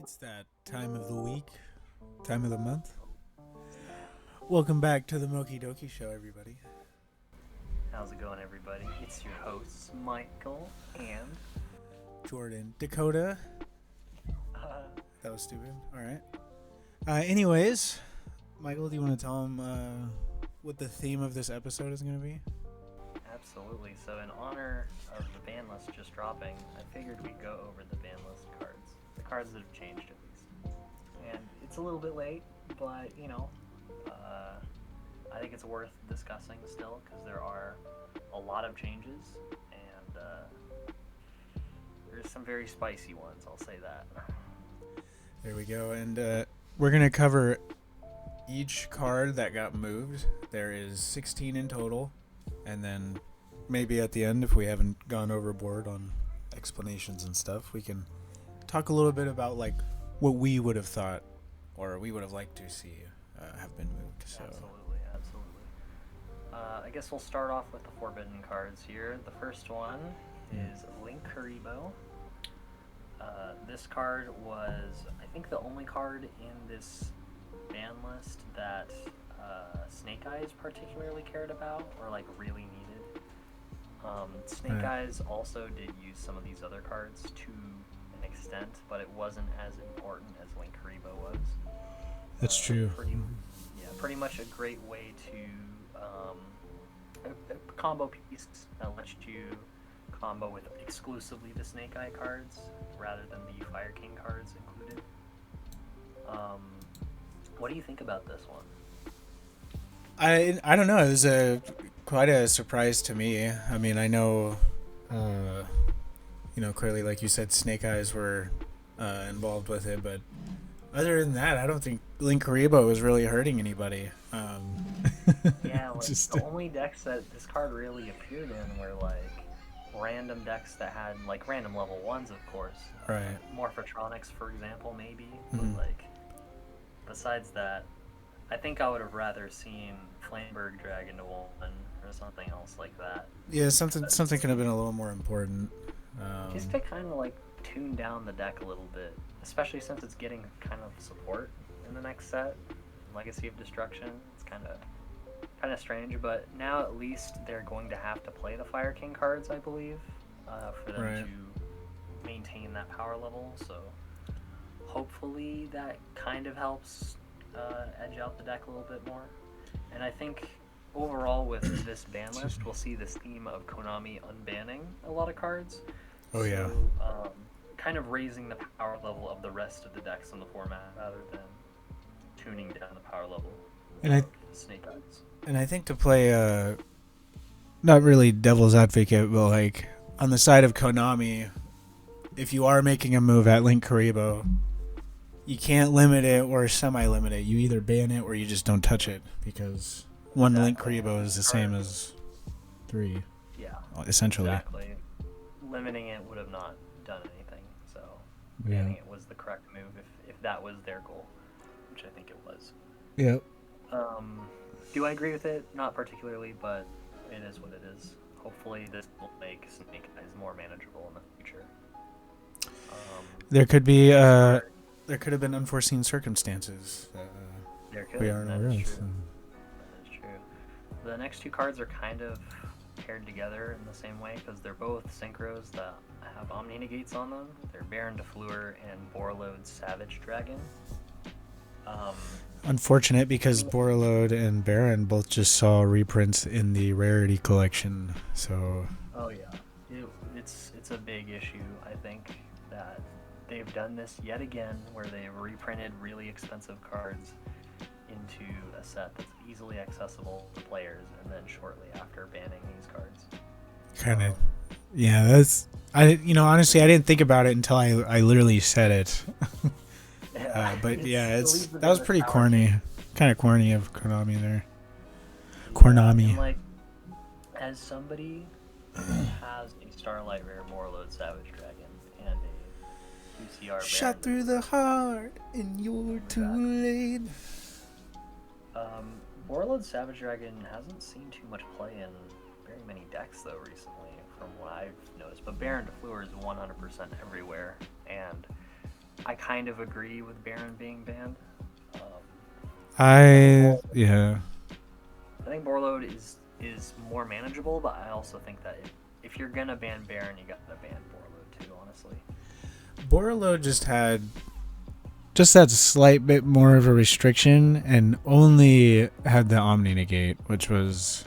It's that time of the week, time of the month. Welcome back to the Mokey Doki show, everybody. How's it going, everybody? It's your hosts, Michael and Jordan, Dakota. uh, That was stupid. All right. Anyways, Michael, do you want to tell him what the theme of this episode is going to be? absolutely. So, in honor of the ban list just dropping, I figured we'd go over the ban list cards, the cards that have changed at least. And it's a little bit late, but I think it's worth discussing still because there are a lot of changes, and there's some very spicy ones. I'll say that. There we go. And we're going to cover each card that got moved. There is 16 in total. And then maybe at the end, if we haven't gone overboard on explanations and stuff, we can talk a little bit about like what we would have thought or we would have liked to see have been moved. So Absolutely. I guess we'll start off with the forbidden cards here. The first one is LINKURIBOH. This card was, I think, the only card in this ban list that Snake Eyes particularly cared about or like really needed. Snake Eyes also did use some of these other cards to an extent, but it wasn't as important as LINKURIBOH was. that's true. Pretty much a great way to a combo piece that lets you combo with exclusively the Snake Eye cards rather than the Fire King cards included. What do you think about this one? I don't know. It was quite a surprise to me. I mean, I know, clearly, like you said, Snake Eyes were involved with it, but other than that, I don't think LINKURIBOH was really hurting anybody. Yeah, like the only decks that this card really appeared in were like random decks that had like random level ones, of course. Right. Morphotronics, for example, maybe. But like, besides that, I think I would have rather seen Flameberg drag into one or something else like that. Yeah, something could have been a little more important. Just to kind of like tune down the deck a little bit, especially since it's getting kind of support in the next set. Legacy of Destruction. It's kind of strange, but now at least they're going to have to play the Fire King cards, I believe, for them to maintain that power level. So hopefully that kind of helps edge out the deck a little bit more. And I think overall with this ban list, we'll see this theme of Konami unbanning a lot of cards. Oh yeah. So, kind of raising the power level of the rest of the decks in the format rather than tuning down the power level of Snake Eyes. And I think to play not really devil's advocate, but like on the side of Konami, if you are making a move at LINKURIBOH, you can't limit it or semi-limit it. You either ban it or you just don't touch it because one LINKURIBOH is the same as three. Yeah, essentially. Exactly. Limiting it would have not done anything, so banning it was the correct move if that was their goal, which I think it was. Yep. Do I agree with it? Not particularly, but it is what it is. Hopefully this will make Snake Eyes more manageable in the future. There could have been unforeseen circumstances that we aren't aware of. That is true. The next two cards are kind of paired together in the same way because they're both synchros that have Omni Negates on them. They're Baron DeFleur and Borreload Savage Dragon. Unfortunate because Borreload and Baron both just saw reprints in the Rarity collection. So. Oh yeah, it's a big issue. I think that they've done this yet again, where they've reprinted really expensive cards into a set that's easily accessible to players, and then shortly after banning these cards. Kind of. Yeah, that's. Honestly, I didn't think about it until I literally said it. But yeah, that was pretty corny. Kind of corny of Konami there. Konami. And like, as somebody who has a Starlight Rare Borreload Savage Dragon and a 2CR Shot through the heart and you're too late. Borreload Savage Dragon hasn't seen too much play in very many decks though recently, from what I've noticed. But Baron DeFleur is 100% everywhere, and I kind of agree with Baron being banned. Um, Yeah. I think Borload is more manageable, but I also think that if you're gonna ban Baron, you gotta ban Borload too. Honestly, Borolo just had that slight bit more of a restriction and only had the Omni negate, which was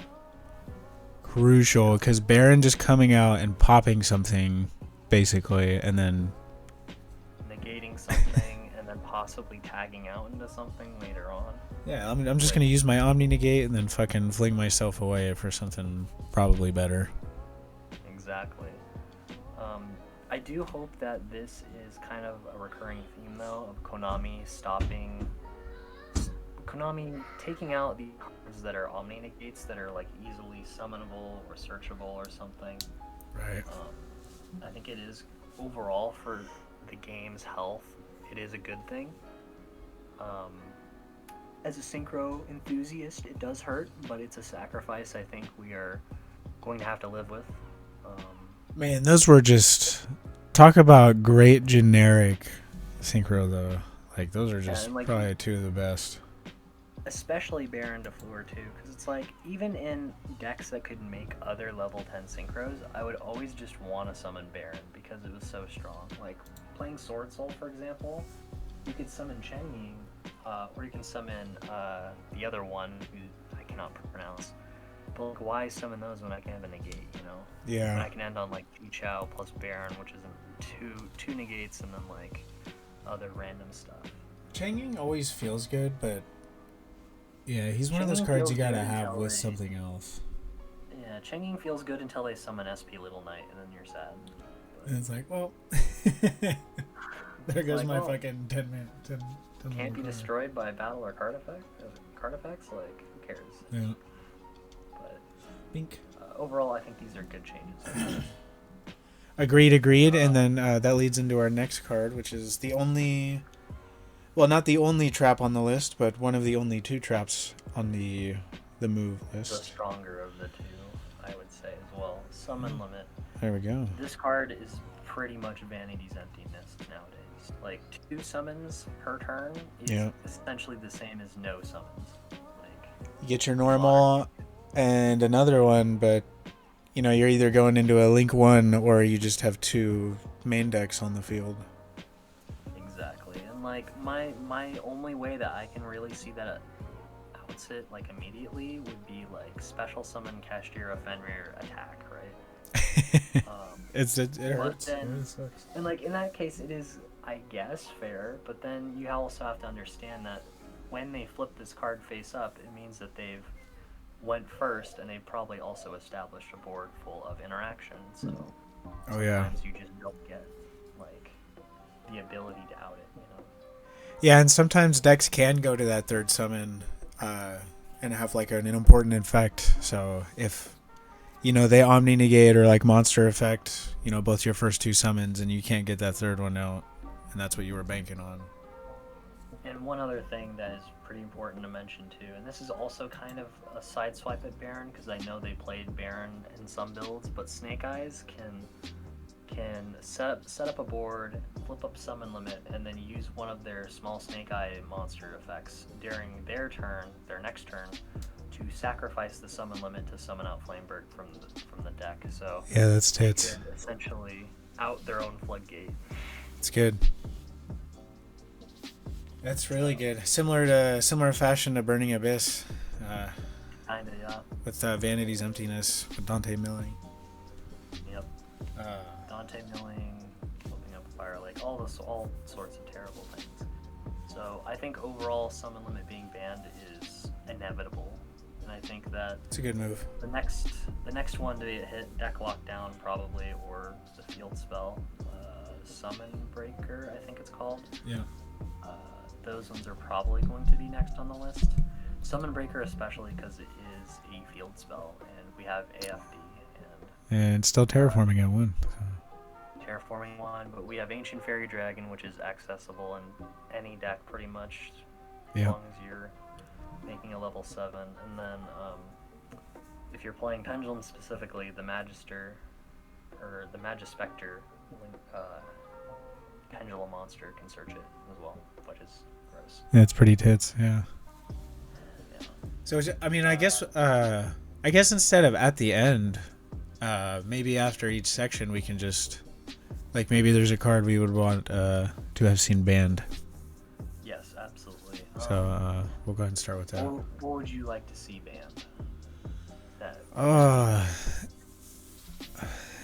crucial because Baron just coming out and popping something basically, and then negating something and then possibly tagging out into something later on. yeah, I'm just gonna use my Omni negate and then fucking fling myself away for something probably better. Exactly. I do hope that this is kind of a recurring theme though of Konami taking out the cards that are Omni negates that are like easily summonable or searchable or something. Right. I think it is overall for the game's health, it is a good thing. As a synchro enthusiast, it does hurt, but it's a sacrifice I think we are going to have to live with. Man, those were just talk about great generic synchro though. Like those are just like, probably two of the best. Especially Baron to FWEW too, because it's like even in decks that could make other level 10 synchros, I would always just want to summon Baron because it was so strong. Like playing Sword Soul, for example, you could summon Cheng Ying, or you can summon the other one who I cannot pronounce. But like, why summon those when I can have a negate? You know? Yeah. When I can end on like Chao plus Baron, which is two negates and then like other random stuff. Cheng Ying always feels good, but yeah, he's one of those cards you gotta have with something else. Yeah, Cheng Ying feels good until they summon SP Little Knight, and then you're sad. But and it's like, well, there goes my fucking 10 minute. 10 can't be destroyed by battle or card effects. Like, who cares? Yeah. But Bink. Overall, I think these are good changes. Agreed. And then that leads into our next card, which is the only, well, not the only trap on the list, but one of the only two traps on the move list. The stronger of the two, I would say as well. Summon Limit. There we go. This card is pretty much Vanity's Emptiness nowadays. Like 2 summons per turn is essentially the same as no summons. Like you get your normal and another one, but you know you're either going into a Link 1 or you just have 2 main decks on the field. Exactly, and like my only way that I can really see that outs it like immediately would be like special summon Kashtira Fenrir attack, right? It hurts. And like in that case, it is, I guess, fair, but then you also have to understand that when they flip this card face up, it means that they've went first, and they've probably also established a board full of interaction. So sometimes you just don't get like the ability to out it, you know. Yeah, and sometimes decks can go to that third summon and have like an important effect. So if you know they Omni negate or like monster effect, you know, both your first 2 summons, and you can't get that third one out, and that's what you were banking on. And one other thing that is pretty important to mention too, and this is also kind of a side swipe at Baron because I know they played Baron in some builds, but Snake Eyes can set up a board, flip up Summon Limit, and then use one of their small Snake Eye monster effects during their next turn, to sacrifice the Summon Limit to summon out Flamebird from the deck. So yeah, that's tits. Essentially out their own floodgate. It's good. That's really good. Similar fashion to Burning Abyss. Kinda, yeah. With Vanity's Emptiness, with Dante Milling. Yep. Dante Milling, flipping up Fire Lake, all sorts of terrible things. So I think overall Summon Limit being banned is inevitable. And I think that it's a good move. The next one to hit deck lockdown probably, or the field spell, Summon Breaker, I think it's called. Yeah. Those ones are probably going to be next on the list. Summon Breaker especially because it is a field spell, and we have AFD and still terraforming at 1. So. Terraforming 1, but we have Ancient Fairy Dragon, which is accessible in any deck pretty much, as long as you're making a level 7. And then if you're playing Pendulum specifically, the Magister or the Magispector Pendulum Monster can search it as well, which is gross. Yeah, it's pretty tits. Yeah. Yeah. So I mean, I guess instead of at the end, maybe after each section we can just like maybe there's a card we would want to have seen banned. Yes, absolutely. So we'll go ahead and start with that. What would you like to see banned?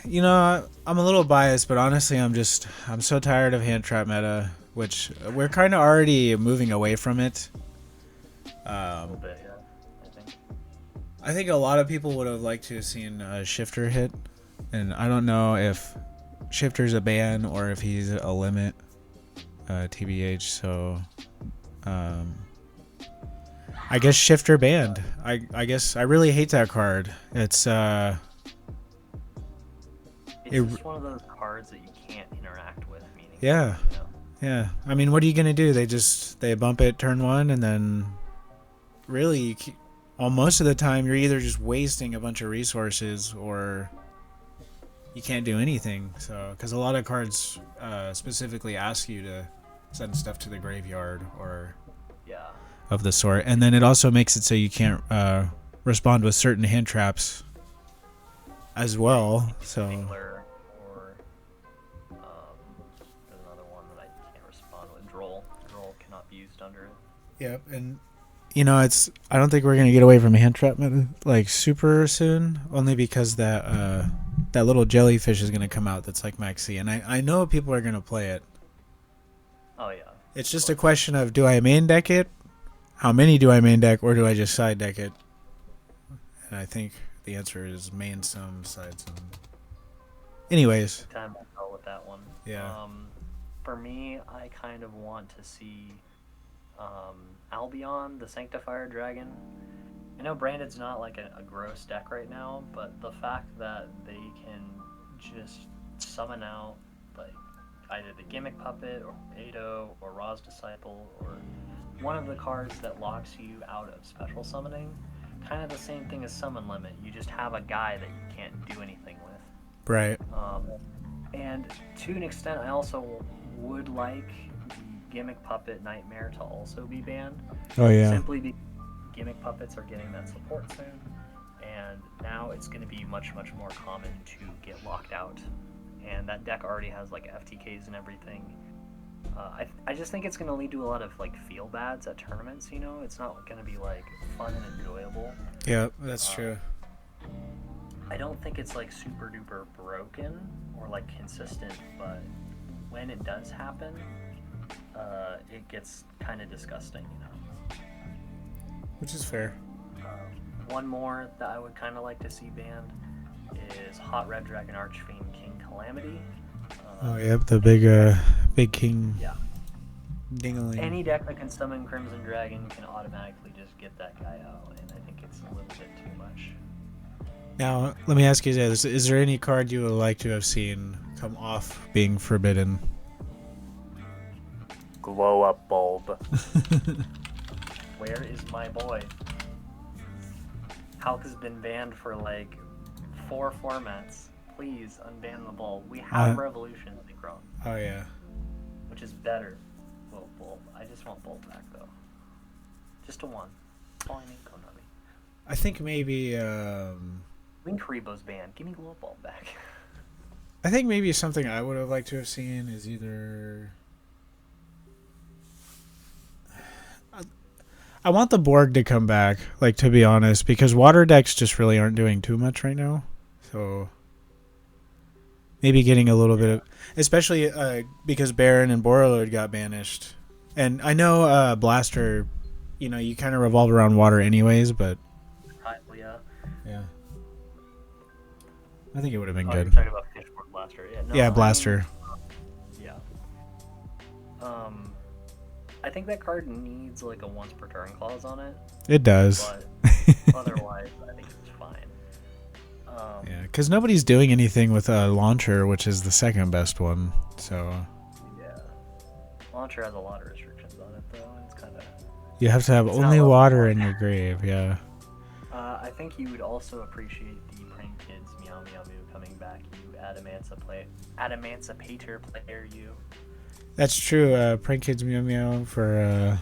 You know, I'm a little biased, but honestly, I'm so tired of hand trap meta, which we're kind of already moving away from it. A little bit, yeah. I think a lot of people would have liked to have seen Shifter hit, and I don't know if Shifter's a ban or if he's a limit, TBH. So, I guess Shifter banned. I guess I really hate that card. It's just one of those cards that you can't interact with. Yeah. You know? Yeah. I mean, what are you gonna do? They bump it turn one, and then really, most of the time you're either just wasting a bunch of resources or you can't do anything. So, because a lot of cards specifically ask you to send stuff to the graveyard or of the sort, and then it also makes it so you can't respond with certain hand traps as well. So. Or there's another one that I can't respond with. Droll cannot be used under it. Yep, and you know I don't think we're gonna get away from hand trap meta like super soon, only because that little jellyfish is gonna come out that's like Maxi, and I know people are gonna play it. Oh yeah. It's just a question of, do I main deck it? How many do I main deck, or do I just side deck it? And I think the answer is main some, side some. Anyways. Time to go with that one. Yeah. For me, I kind of want to see Albion, the Sanctifier Dragon. I know Branded's not like a gross deck right now, but the fact that they can just summon out like either the Gimmick Puppet or Ado or Ra's Disciple or one of the cards that locks you out of special summoning, kind of the same thing as Summon Limit. You just have a guy that you can't do anything with. Right. And to an extent, I also would like the Gimmick Puppet Nightmare to also be banned. Oh yeah. Simply because Gimmick Puppets are getting that support soon, and now it's going to be much more common to get locked out. And that deck already has like FTKs and everything. I just think it's going to lead to a lot of like feel bads at tournaments. You know, it's not going to be like fun and enjoyable. Yeah, that's true. I don't think it's like super duper broken or like consistent, but when it does happen, it gets kind of disgusting, you know. Which is fair. One more that I would kind of like to see banned is Hot Red Dragon Archfiend King Calamity. Oh yep, the big king. Yeah. Dingling. Any deck that can summon Crimson Dragon can automatically just get that guy out, and I think it's a little bit too much. Now, let me ask you this. Is there any card you would like to have seen come off being forbidden? Glow Up Bulb. Where is my boy? Hulk has been banned for like 4 formats. Please unban the bulb. We have Revolution Synchron. Oh yeah. Which is better. Well, bulb. I just want bulb back though. Just a 1. That's all I need, Konami. I think maybe LINKURIBOH's banned. Give me Glow Up Bulb back. I think maybe something I would have liked to have seen is either I want the Borg to come back, like, to be honest, because water decks just really aren't doing too much right now. So maybe getting a little bit of, especially because Baron and Borrelord got banished. And I know Blaster, you know, you kind of revolve around water anyways, but yeah. I think it would have been good. You're talking about Fishboard Blaster. Yeah, no, yeah, Blaster. Yeah. I think that card needs like a once per turn clause on it. It does. But otherwise, I think it's fine. Yeah, because nobody's doing anything with a launcher, which is the second best one. So. Yeah. Launcher has a lot of restrictions on it, though. It's kind of. You have to have only water in your grave. Yeah. I think you would also appreciate the Prank Kids Meow Meow Moo coming back. You Adamantipator player, you. That's true. Prank Kids Meow Meow for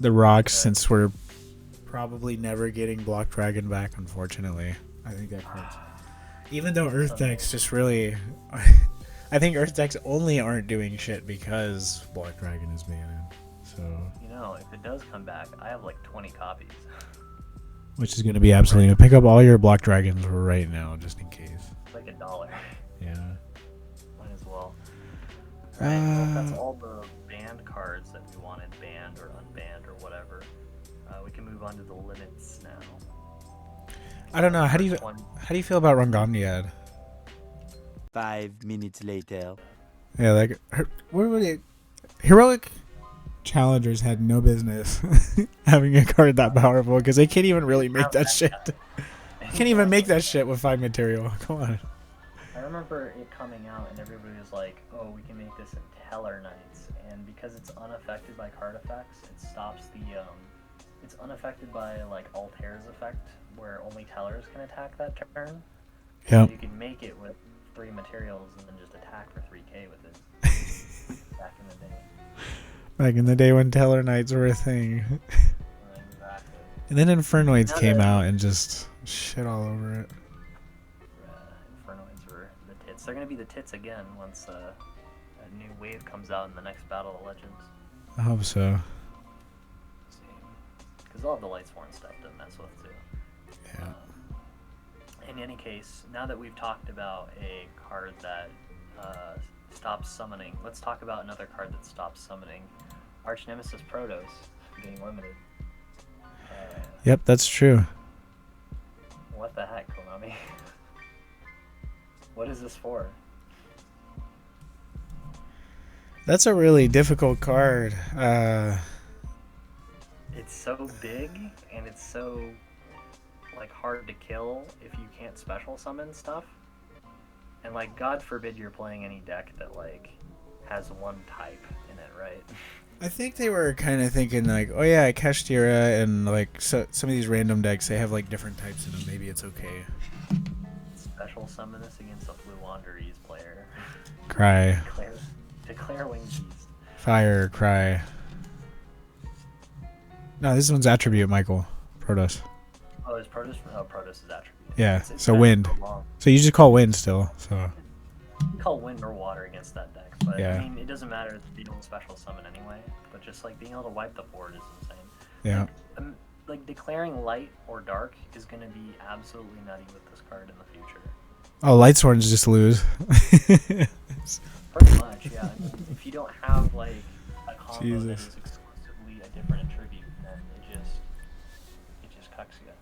the rocks, since we're probably never getting Block Dragon back, unfortunately. I think that hurts. Even though Earth decks just really... I think Earth decks only aren't doing shit because Block Dragon is banned. So... You know, if it does come back, I have like 20 copies. Which is going to be absolutely... Pick up all your Block Dragons right now, just in case. It's like $1. Yeah. Might as well. Alright, well, that's all the banned cards that we wanted banned or unbanned or whatever. We can move on to the limits now. I don't know. How do you feel about Rangomniad? 5 minutes later. Yeah, like what would it? Heroic Challengers had no business having a card that powerful because they can't even really make that shit. They can't even make that shit with 5 material. Come on. I remember it coming out and everybody was like, "Oh, we can make this in Teller Knights," and because it's unaffected by card effects, it stops the It's unaffected by like Altair's effect, where only Tellers can attack that turn. Yeah. So you can make it with 3 materials and then just attack for 3k with it. Back in the day. Back in the day when Teller Knights were a thing. Exactly. And then Infernoids came out and just shit all over it. Infernoids were the tits. They're gonna be the tits again once a new wave comes out in the next Battle of Legends. I hope so. Because they'll have the Lightsworn stuff to mess with too. Yeah. In any case, now that we've talked about a card that stops summoning, let's talk about another card that stops summoning. Arch Nemesis Protos being limited. Yep, that's true. What the heck, Konami? What is this for? That's a really difficult card. It's so big and it's so like hard to kill if you can't special summon stuff. And like, God forbid you're playing any deck that like has one type in it, right? I think they were kind of thinking like, oh yeah, Kashtira and like some of these random decks, they have like different types in them. Maybe it's okay. Special summon this against a FWEW Wanderers player. Cry. Declare Winged Beast. Fire, cry. No, this one's attribute, Michael. Protoss. Oh, is Protoss? Oh, Protoss is attribute. Yeah, It's so been wind. so long. So you just call wind still. So You can call wind or water against that deck, but Yeah. I mean, it doesn't matter if you don't special summon anyway. But just like being able to wipe the board is insane. yeah. Like declaring light or dark is going to be absolutely nutty with this card in the future. Oh, Lightsworns just lose. Pretty much, yeah. I mean, if you don't have like a combo that Jesus. is exclusively a different attribute, then it just cucks you.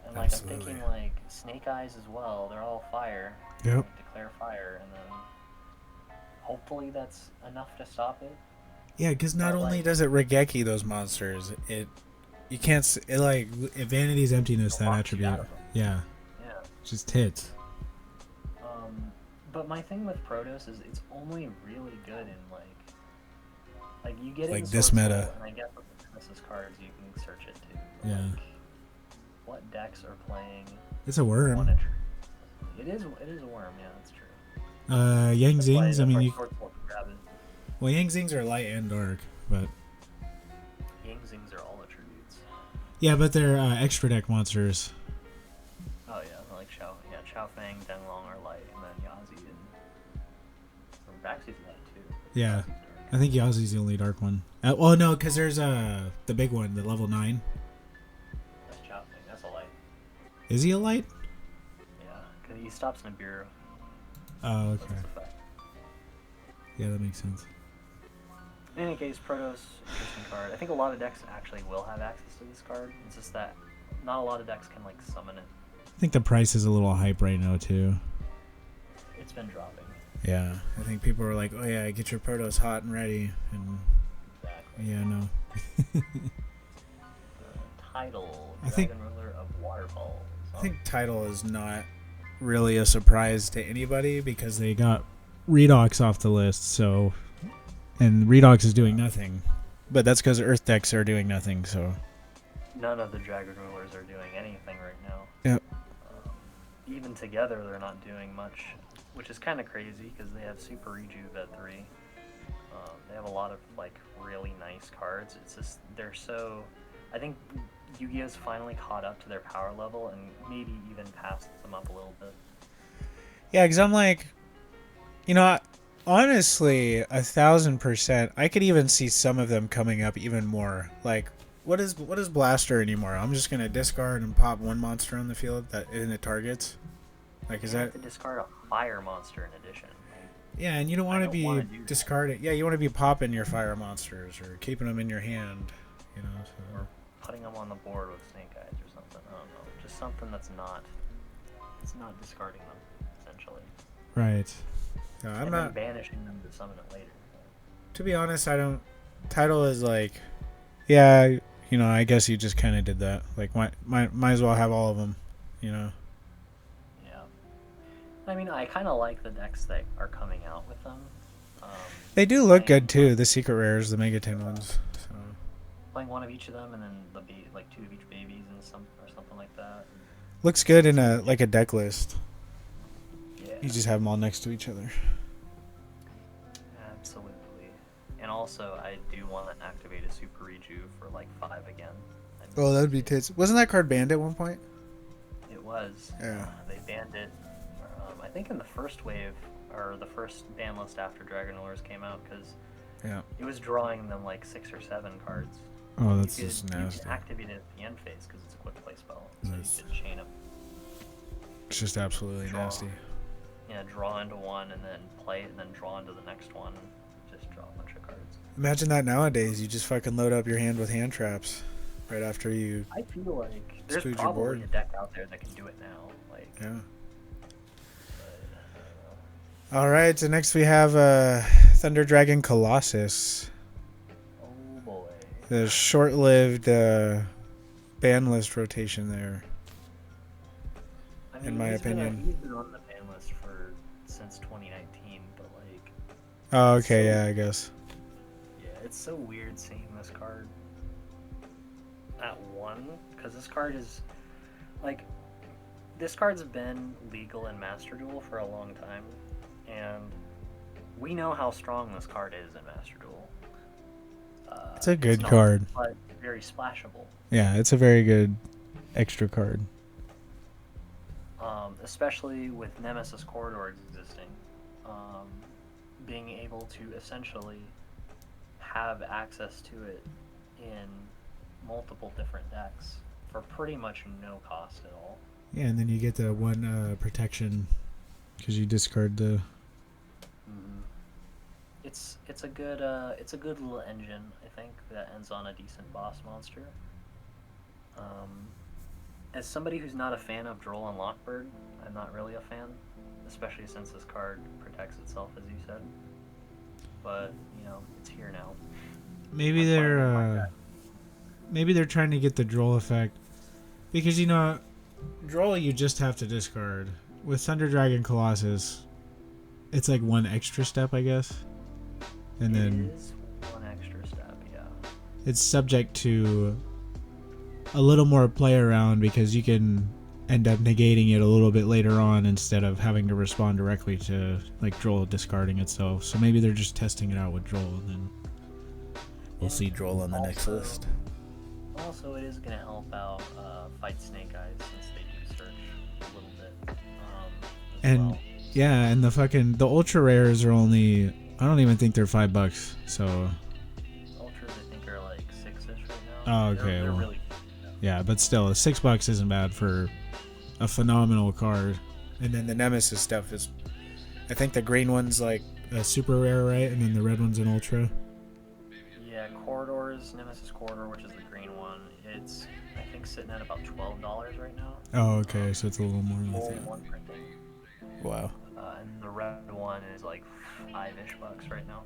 And like Absolutely. I'm thinking like Snake Eyes as well. They're all fire. Yep. Like, declare fire, and then hopefully that's enough to stop it. Yeah, because not But, only like, does it Regeki those monsters, you can't it like Vanity's Emptiness, that locks you attribute. out of them. Yeah, Yeah. just hits. But my thing with Protoss is it's only really good in like you get Like into this Source meta. Soul, and I guess with the Nemesis cards you can search it too. But, Yeah. like, what decks are playing It's a one worm. attribute? It is a worm, yeah, that's true. Yang That's why- Zings. I that's mean, why you, Source Soul can grab it. well, Yang Zings are light and dark, but Yang Zings are all attributes. yeah, but they're extra deck monsters. Oh yeah, like Chao Fang, Denglong are light, and then Yazi and Baxi's light too. Yeah, Yazi's dark. I think Yazi's the only dark one. Oh no, because there's the big one, the level 9. That's Chao Fang, that's a light. Is he a light? Yeah, because he stops Nibiru. Oh, That's okay. his effect. Yeah, that makes sense. In any case, Protoss, interesting card. I think a lot of decks actually will have access to this card. It's just that not a lot of decks can like summon it. I think the price is a little hype right now too. It's been dropping. Yeah, I think people are like, oh yeah, get your Protoss hot and ready, and Exactly. yeah, no. Title, I think- Dragon Ruler of Waterfalls. I think title is not really a surprise to anybody because they got Redox off the list, so and Redox is doing nothing. But that's because Earth decks are doing nothing, so None of the Dragon Rulers are doing anything right now. Yep. Even together, they're not doing much, which is kind of crazy because they have Super Rejuve at 3. They have a lot of like really nice cards. It's just they're so. I think Yu-Gi-Oh's finally caught up to their power level and maybe even passed them up a little bit. Yeah, because I'm like, honestly, 1,000%. I could even see some of them coming up even more. Like, what is Blaster anymore? I'm just gonna discard and pop one monster on the field that and it targets. Like, is You that? have to discard a fire monster in addition. Yeah, and you don't want to be wanna do that. discarding. Yeah, you want to be popping your fire monsters or keeping them in your hand. So. Or putting them on the board with Snake Eyes or something. I don't know. Just something that's not. It's not discarding them essentially. Right. No, I'm and not then banishing them to summon it later. To be honest, I don't. Title is like, yeah, I guess you just kind of did that. Like, might as well have all of them, Yeah. I mean, I kind of like the decks that are coming out with them. They do look good too. The secret rares, the Megaton ones. So. Playing one of each of them, and then like 2 of each babies and something like that. Looks good in a deck list. Yeah. You just have them all next to each other. Absolutely. And also, I do want to activate a Super Reju for like 5 again. Oh, that'd be tits. Wasn't that card banned at one point? It was. Yeah. They banned it. I think in the first wave or the first ban list after Dragon Wars came out because it was drawing them like 6 or 7 cards. Oh, that's just nasty. You can activate it at the end phase because it's a quick play spell. So Nice. you can chain them. It's just absolutely nasty. Yeah, draw into one and then play it and then draw into the next one. Just draw a bunch of cards. Imagine that nowadays. You just fucking load up your hand with hand traps right after you. I feel like there's Exclude your probably board. a deck out there that can do it now. Like, Yeah. but, All right. So next we have Thunder Dragon Colossus. oh boy. The short-lived ban list rotation there. I mean, in my opinion. He's been on the ban list since 2019, but like. Oh, okay. So, Yeah, I guess. Yeah, it's so weird seeing this card at 1 because this card is like this card's been legal in Master Duel for a long time, and we know how strong this card is in Master Duel. It's a good not, card. But very splashable. Yeah, it's a very good extra card. Especially with Nemesis Corridor existing, being able to essentially have access to it in multiple different decks for pretty much no cost at all. Yeah, and then you get the one protection because you discard the. Mm-hmm. It's a good little engine, I think, that ends on a decent boss monster. As somebody who's not a fan of Droll and Lockbird, I'm not really a fan, especially since this card protects itself, as you said. But it's here now. Maybe they're trying to get the Droll effect, because Droll you just have to discard. With Thunder Dragon Colossus, it's like one extra step, I guess, and then it is one extra step, yeah. it's subject to a little more play around because you can end up negating it a little bit later on instead of having to respond directly to like Droll discarding itself. So maybe they're just testing it out with Droll, and then we'll see Droll on the next list. Also, it is going to help out fight Snake Eyes since they do search a little bit. And well. yeah, and the ultra rares are only, I don't even think they're $5. So Ultras, I think, are like 6-ish right now. oh, okay. They're Well, really yeah, but still, $6 isn't bad for a phenomenal card. And then the Nemesis stuff is, I think the green one's like a super rare, right? And then the red one's an ultra. Yeah, Corridors, Nemesis Corridor, which is the green one, it's, I think, sitting at about $12 right now. Oh, okay, so it's a little more than Full that. one printing. Wow. And the red one is like $5-ish right now.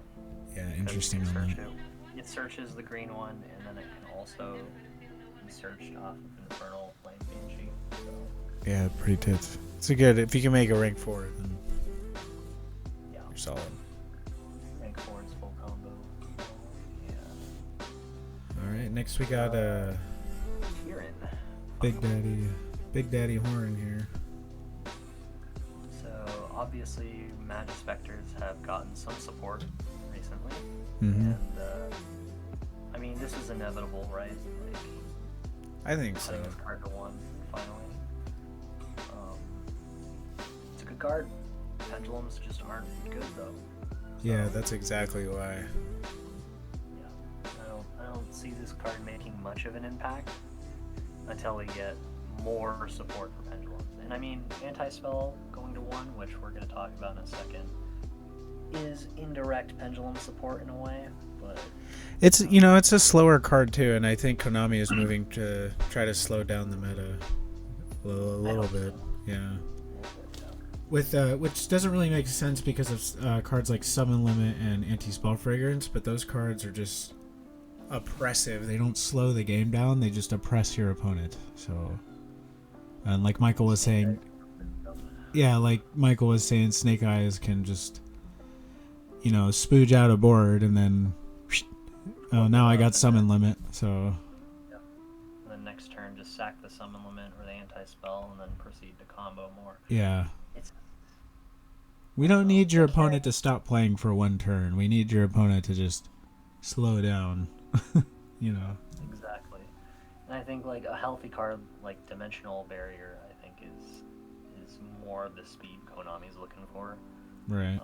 Yeah, interesting Because on you that. can search it. It searches the green one, and then it can also be searched off of Infernal Flame Banshee. So, Yeah, pretty tits. It's a good, if you can make a rank 4, then yeah, you're solid. rank 4 is full combo. Yeah. Alright, next we got Kieran. Big Daddy Horn here. So obviously, Magic Specters have gotten some support recently. Mm-hmm. And I mean, this is inevitable, right? Like, I think so. cutting this card to 1 finally. It's a good card. Pendulums just aren't good though. Yeah, that's exactly why. Yeah, I don't see this card making much of an impact until we get more support for pendulums. And I mean, anti-spell going to 1, which we're going to talk about in a second, is indirect pendulum support in a way, but It's it's a slower card too, and I think Konami is moving to try to slow down the meta a little bit. so. Yeah. Yeah. With which doesn't really make sense because of cards like Summon Limit and Anti-Spell Fragrance, but those cards are just oppressive. They don't slow the game down, they just oppress your opponent. So, and like Michael was saying, Snake Eyes can just, spooge out a board and then, oh, now I got Summon Limit, so. Yeah. And then next turn, just sack the Summon Limit or the anti-spell and then proceed to combo more. Yeah. It's We don't need your opponent to stop playing for 1 turn. We need your opponent to just slow down. Exactly. And I think like a healthy card like Dimensional Barrier, I think is more the speed Konami's looking for. Right.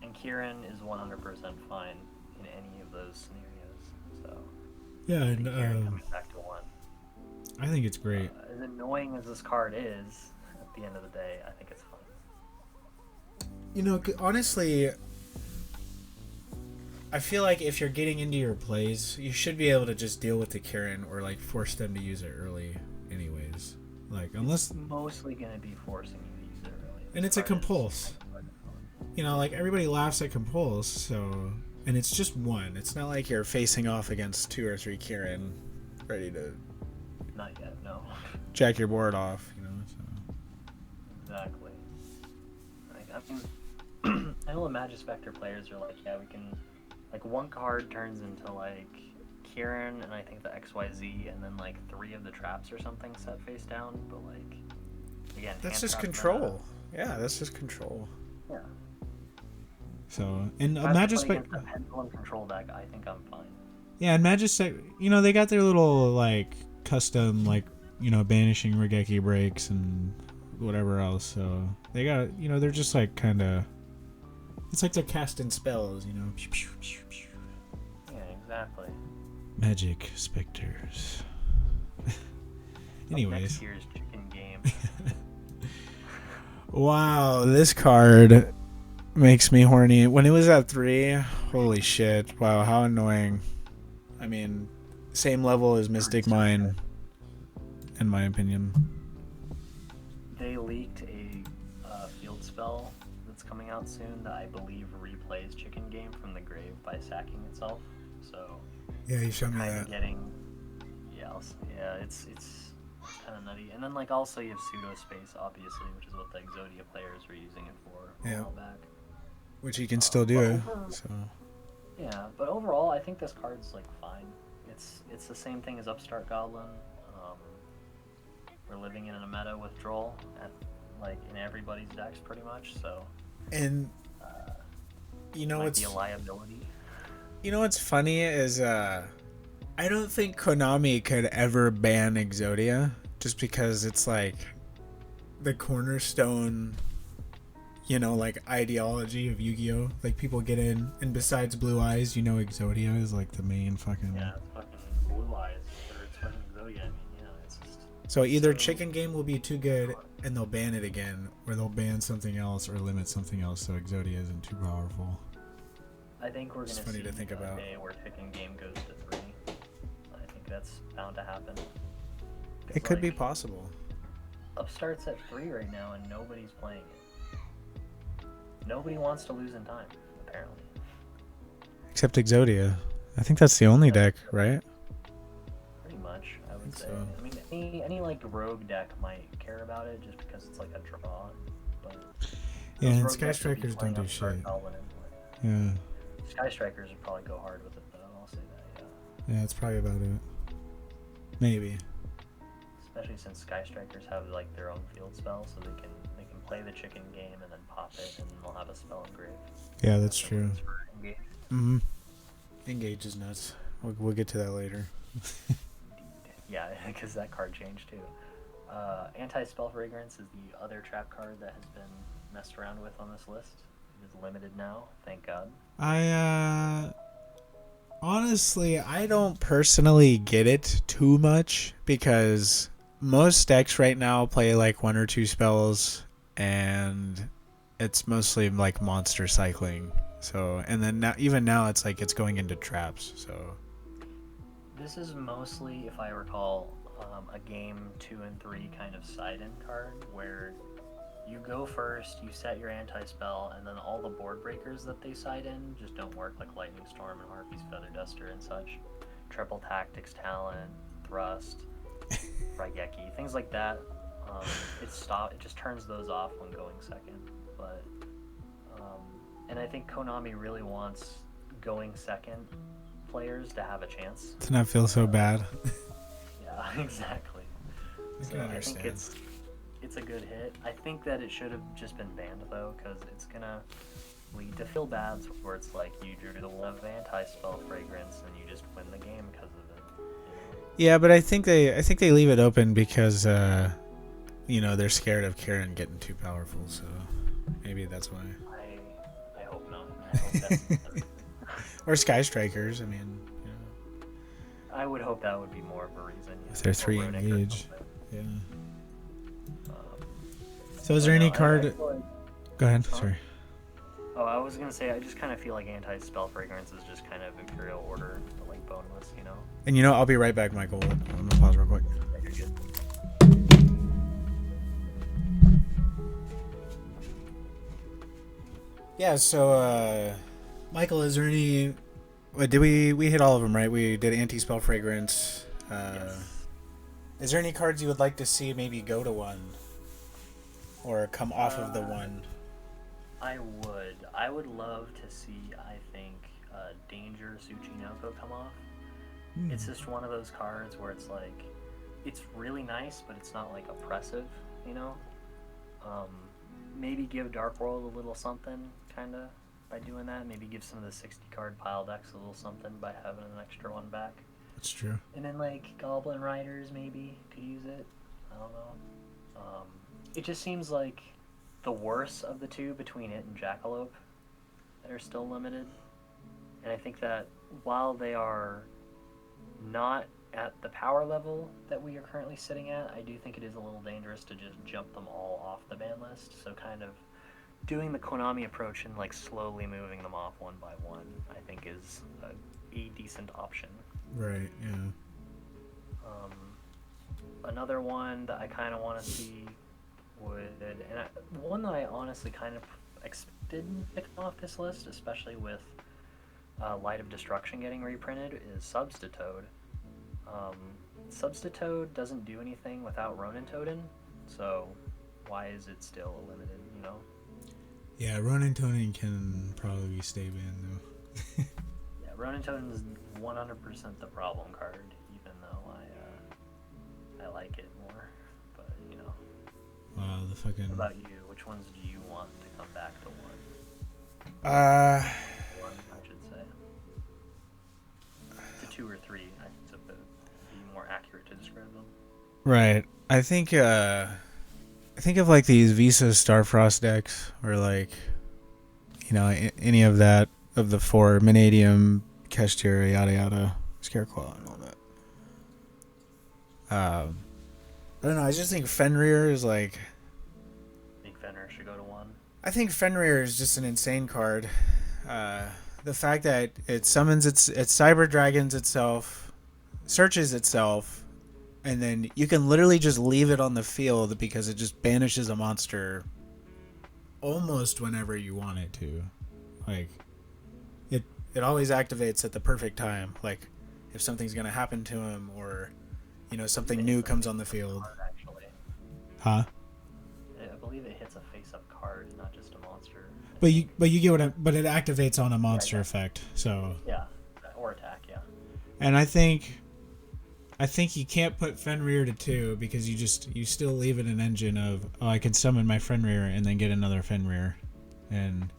And Kieran is 100% fine in any of those scenarios. So Yeah, and Kieran coming back to 1. I think it's great. As annoying as this card is, at the end of the day, I think it's fun. Honestly, I feel like if you're getting into your plays, you should be able to just deal with the Kieran or like force them to use it early anyways. Like, unless... It's mostly going to be forcing you to use it early. And it's a compulse. Like everybody laughs at compulse, so... And it's just 1. It's not like you're facing off against 2 or 3 Kieran ready to... Not yet, no. Jack your board off, so... Exactly. I know the Magispector players are like, yeah, we can... Like, 1 card turns into, like, Kieran and I think the XYZ, and then, like, 3 of the traps or something set face down, but, like, again... That's just control. Yeah, that's just control. Yeah. So, and Magispector... a pendulum control deck, I think I'm fine. Yeah, and Magispector, they got their little, like, custom, like, banishing Regeki breaks and whatever else, so they got, they're just, like, kind of... It's like they're casting spells, Pew, pew, pew, pew. Yeah, exactly. Magic specters. Anyways. Next year's chicken game. Wow, this card makes me horny. When it was at 3, holy shit. Wow, how annoying. I mean, same level as Mystic Mine, in my opinion. They leaked a field spell that's coming out soon that I believe replays Chicken Game from the grave by sacking itself. So Yeah, you showed me kind that. of getting, it's kind of nutty. And then like also you have pseudo space, obviously, which is what the Exodia players were using it for a while back. Which you can still do. So. Yeah, but overall, I think this card's like fine. It's the same thing as Upstart Goblin. We're living in a meta with Droll like in everybody's decks pretty much. So. And might be a liability. What's funny is I don't think Konami could ever ban Exodia just because it's like the cornerstone, like ideology of Yu-Gi-Oh! Like people get in, and besides Blue Eyes, Exodia is like the main fucking. Yeah, it's fucking Blue Eyes, or it's fucking Exodia. I mean, it's just. So either Chicken Game will be too good and they'll ban it again, or they'll ban something else or limit something else so Exodia isn't too powerful. I think we're gonna see to think about. a day where Chicken Game goes to 3. I think that's bound to happen. It could be possible. Upstart's at 3 right now, and nobody's playing it. Nobody wants to lose in time, apparently. Except Exodia. I think that's the only deck, right? Pretty much, I would say. so. I mean, any like rogue deck might care about it just because it's like a draw. But Yeah, and rogue Sky decks would be Strikers playing don't do Upstart shit. Goblin anyway. Yeah. Sky Strikers would probably go hard with it, though. I'll say that. Yeah. Yeah, that's probably about it. Maybe. Especially since Sky Strikers have like their own field spell, so they can play the Chicken Game and then pop it, and they'll have a spell engrave. Yeah, that's true. For Engage. Mm-hmm. Engage is nuts. We'll get to that later. Yeah, because that card changed too. Anti-Spell Fragrance is the other trap card that has been messed around with on this list. It is limited now, thank God. Honestly, I don't personally get it too much because most decks right now play like 1 or 2 spells, and it's mostly like monster cycling. So, and then now, even now, it's like it's going into traps. So, This is mostly, if I recall, a game 2 and 3 kind of side-in card where you go first, you set your anti-spell, and then all the board breakers that they side in just don't work, like Lightning Storm and Harpy's Feather Duster and such. Triple Tactics Talent, Thrust, Raigeki, things like that. It just turns those off when going second. But and I think Konami really wants going second players to have a chance. to not feel so bad. Yeah, exactly. I think it's a good hit. I think that it should have just been banned though, because it's gonna lead to feel bads where it's like you drew the one of anti-spell fragrance and you just win the game because of it. You know? Yeah, but I think they leave it open because they're scared of Karen getting too powerful. So maybe that's why. I hope not. I hope that's or Sky Strikers. I mean, I would hope that would be more of a reason. If they're 3 engage. Yeah. So is But there no, any card? I feel like, Go ahead. Huh? Sorry. oh, I was gonna say I just kind of feel like anti-spell fragrance is just kind of Imperial Order, but like boneless, you know. And I'll be right back, Michael. I'm gonna pause real quick. You're good. Yeah. So, Michael, is there any? Did we hit all of them, right? We did anti-spell fragrance. Yes. Is there any cards you would like to see maybe go to 1? Or come off of the 1? I would love to see, I think, Danger Tsuchinoko come off. It's just one of those cards where it's like, it's really nice, but it's not like oppressive, you know? Maybe give Dark World a little something, kind of, by doing that. Maybe give some of the 60 card pile decks a little something by having an extra one back. That's true. And then like Goblin Riders maybe could use it. I don't know. It just seems like the worst of the two between it and Jackalope that are still limited. And I think that while they are not at the power level that we are currently sitting at, I do think it is a little dangerous to just jump them all off the ban list. So kind of doing the Konami approach and like slowly moving them off one by one, I think is a decent option. Right. Yeah. Another one that I kind of want to see one that I honestly kind of expected picking off this list, especially with Light of Destruction getting reprinted, is Substitute. Substitute doesn't do anything without Ronin Totem, so why is it still a limited, you know? Yeah, Ronin Tonin can probably stay banned though. Yeah, Ronin Totem is 100% the problem card, even though I like it more. But you know. Wow, the fucking. What about you? Which ones do you want to come back to 1? One, I should say. To 2 or 3, I think so, but be more accurate to describe them. Right. I think of like these Visa Starfrost decks, or like, any of that of the 4 Manadium, Kestir, yada yada, Scareclaw, and all that. I don't know. I just think Fenrir is like. Think Fenrir should go to 1. I think Fenrir is just an insane card. The fact that it summons it Cyber Dragons itself, searches itself, and then you can literally just leave it on the field because it just banishes a monster almost whenever you want it to. Like, it always activates at the perfect time. Like, if something's going to happen to him or, something new comes on the field. Card, actually. Huh? I believe it hits a face-up card, not just a monster. But you get but it activates on a monster effect. So yeah, or attack, yeah. And I think you can't put Fenrir to 2 because you still leave it an engine of, I can summon my Fenrir and then get another Fenrir. And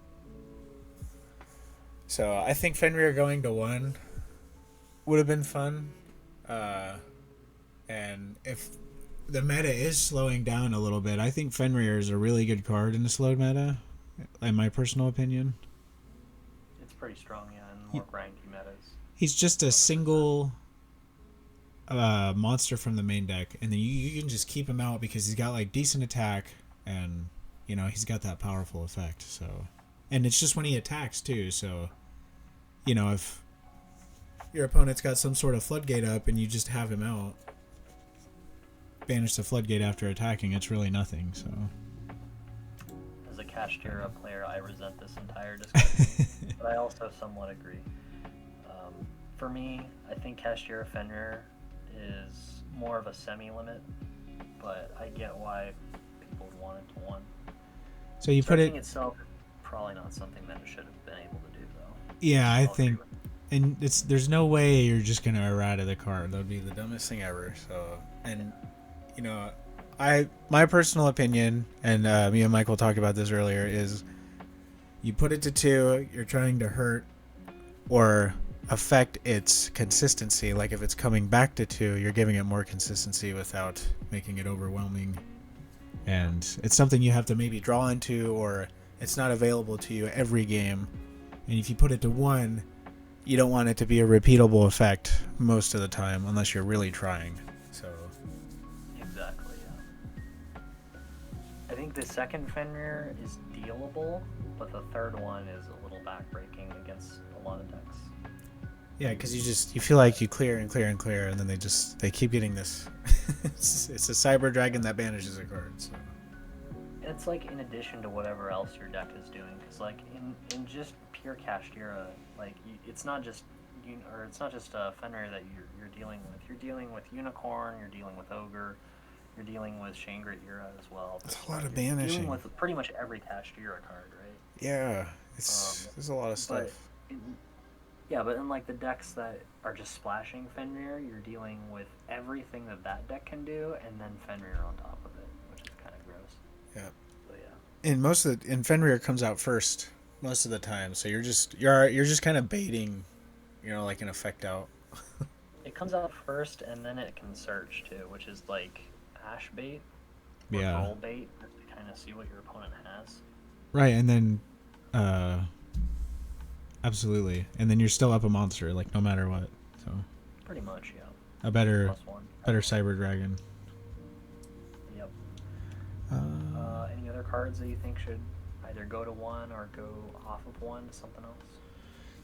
So I think Fenrir going to 1 would have been fun. And if the meta is slowing down a little bit, I think Fenrir is a really good card in the slowed meta, in my personal opinion. It's pretty strong, yeah, in more grindy metas. He's just a single monster from the main deck, and then you can just keep him out because he's got like decent attack, and you know he's got that powerful effect. So, and it's just when he attacks too. So, you know, if your opponent's got some sort of floodgate up and you just have him out, banish the floodgate after attacking, it's really nothing. So, as a Kashtira player, I resent this entire discussion, but I also somewhat agree. For me, I think Kashtira Fenrir is more of a semi-limit, but I get why people would want it to 1. so you put it itself is probably not something that it should have been able to do, though. Yeah, I I'll think, agree and there's no way you're just gonna errata the card. That would be the dumbest thing ever. So, and you know, my personal opinion, and me and Michael talked about this earlier, is you put it to 2, you're trying to hurt or affect its consistency. Like if it's coming back to 2, you're giving it more consistency without making it overwhelming. And it's something you have to maybe draw into, or it's not available to you every game. And if you put it to 1, you don't want it to be a repeatable effect most of the time unless you're really trying. So Exactly, yeah. I think the second Fenrir is dealable, but the third one is a little backbreaking against a lot of decks. yeah, because you feel like you clear and clear and clear, and then they keep getting this. it's a cyber dragon that banishes a card. So It's like in addition to whatever else your deck is doing, because like in just pure Kashtira, like it's not just Fenrir that you're dealing with. You're dealing with Unicorn, you're dealing with Ogre, you're dealing with Shangri Era as well. it's a lot of You're banishing. dealing with pretty much every Kashtira card, right? Yeah, there's a lot of stuff. But in like the decks that are just splashing Fenrir, you're dealing with everything that deck can do, and then Fenrir on top of it, which is kind of gross. Yeah. So yeah. And Fenrir comes out first most of the time, so you're just kind of baiting, you know, like an effect out. It comes out first, and then it can search too, which is like ash bait or Yeah. troll bait to kind of see what your opponent has. Right, and then absolutely, and then you're still up a monster, like no matter what. So Pretty much, yeah. a better +1. cyber dragon. Yep. Any other cards that you think should either go to 1 or go off of 1 to something else?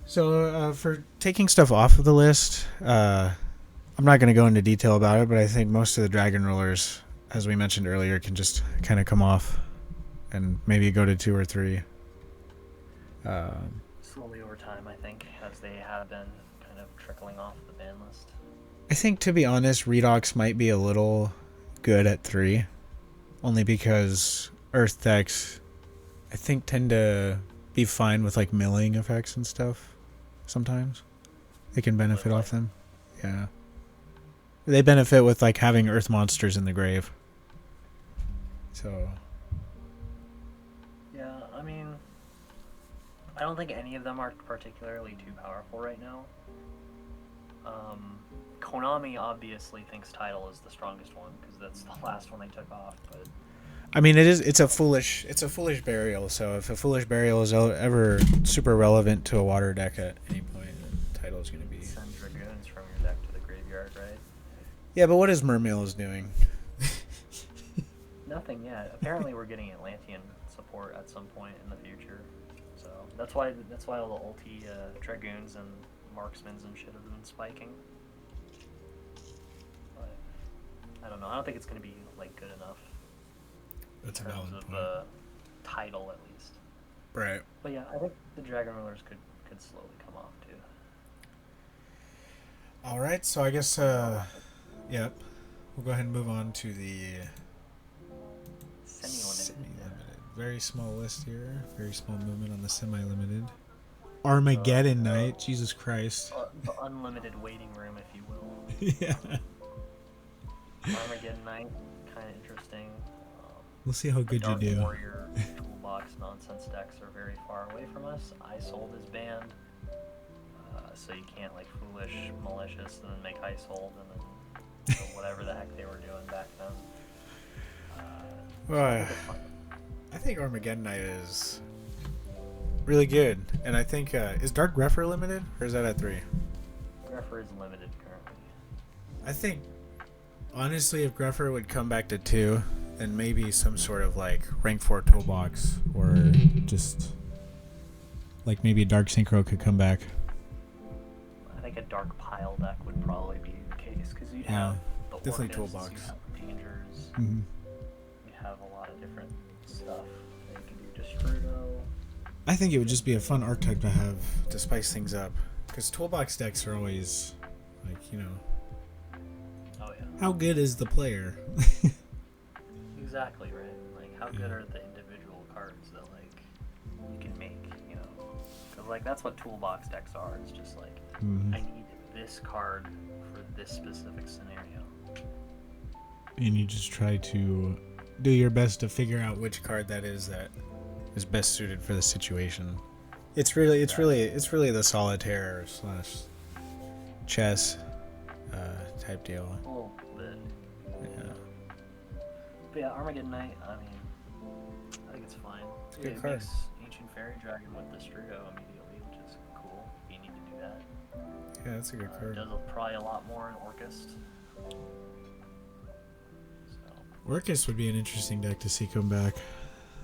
So for taking stuff off of the list, I'm not going to go into detail about it, but I think most of the dragon rulers, as we mentioned earlier, can just kind of come off and maybe go to 2 or 3. Slowly over time, I think, as they have been kind of trickling off the ban list. I think, to be honest, Redox might be a little good at 3, only because Earth decks, I think, tend to be fine with like milling effects and stuff. Sometimes they can benefit off them. Yeah, they benefit with like having Earth monsters in the grave. So Yeah, I mean, I don't think any of them are particularly too powerful right now. Konami obviously thinks Tidal is the strongest one because that's the last one they took off. But I mean, it's a foolish burial. So if a foolish burial is ever super relevant to a water deck at any point, then Tidal is going to be. Send Dragoons from your deck to the graveyard, right? Yeah, but what is Mermails doing? Nothing yet. Apparently, we're getting Atlantean support at some point in the future. So that's why all the ulti Dragoons and Marksmans and shit have been spiking. But I don't know. I don't think it's going to be like good enough. That's in a terms valid of point. title at least. Right. But yeah, I think the Dragon Rulers could slowly come off too. All right, so I guess yep, we'll go ahead and move on to the Semi-limited. Very small list here. Very small movement on the semi-limited. Armageddon Night. Jesus Christ. The unlimited waiting room, if you will. Yeah. Armageddon Night, kind of interesting. We'll see how good you Dark do. Warrior toolbox nonsense decks are very far away from us. Isolde is banned. so you can't like foolish, malicious, and then make ice hold, and then whatever the heck they were doing back then. Well, I think Armageddon Knight is really good, and I think is Dark Grepher limited, or is that at 3? Grepher is limited currently. I think honestly, if Grepher would come back to 2, then maybe some sort of like rank 4 toolbox, or just like maybe Dark Synchro could come back. I think a Dark Pile deck would probably be the case, because you'd Yeah, have the definitely Orchids, toolbox. you'd have Dangers, Mm-hmm. you'd have a lot of different stuff. You could do Destrudo. I think it would just be a fun archetype to have to spice things up, because toolbox decks are always like, you know, Oh yeah. how good is the player? Exactly, right? Like, how good are the individual cards that, like, you can make, you know? Because, like, that's what toolbox decks are. It's just like, Mhm. I need this card for this specific scenario. And you just try to do your best to figure out which card that is best suited for the situation. It's really the solitaire / chess type deal. A little bit. Yeah. But yeah, Armageddon Knight, I mean, I think it's fine. It's a good It card. makes Ancient Fairy Dragon with Destrudo immediately, which is cool. You need to do that. Yeah, that's a good It card. does probably a lot more in Orchist. So, Orcus would be an interesting deck to see come back.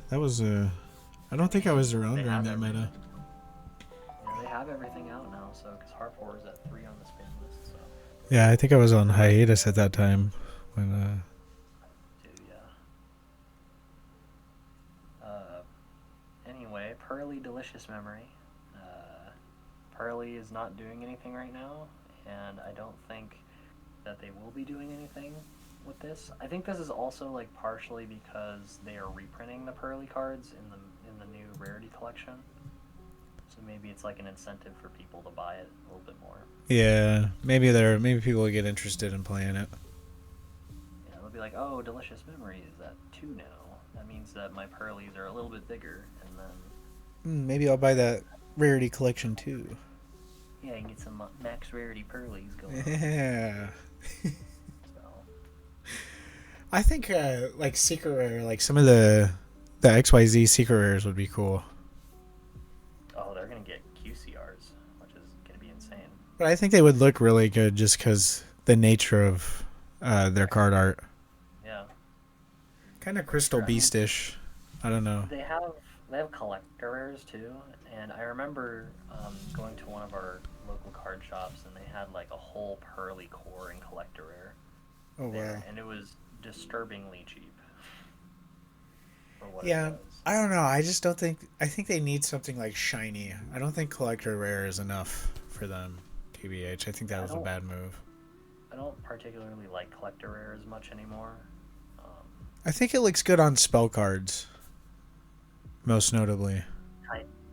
That was I don't think I was around They during have that meta. everything. Yeah, they have everything out now, so because Harp Horror is at 3 on the spin list, so Yeah, I think I was on hiatus at that time when dude, yeah. Anyway, Pearly Delicious Memory. Pearly is not doing anything right now, and I don't think that they will be doing anything with this. I think this is also like partially because they are reprinting the Pearly cards in the new Rarity collection. So maybe it's like an incentive for people to buy it a little bit more. yeah, maybe people will get interested in playing it. Yeah, they'll be like, oh, Delicious Memory is at 2 now. That means that my Pearlies are a little bit bigger, and then Maybe I'll buy that Rarity collection too. yeah, you can get some max rarity Pearlies going on. Yeah. So, I think like secret rare, like some of the XYZ secret rares would be cool. oh, they're gonna get QCRs, which is gonna be insane. But I think they would look really good just because the nature of their card art. Yeah, Kind of Crystal Beastish. I don't know. they have collector rares too, and I remember going to one of our local card shops, and they had like a whole Pearly core in collector rare Oh there, wow. and it was disturbingly cheap. For what Yeah, it was. I don't know. I just don't think. I think they need something like shiny. I don't think collector rare is enough for them. TBH. I think that was a bad move. I don't particularly like collector rare as much anymore. I think it looks good on spell cards. Most notably.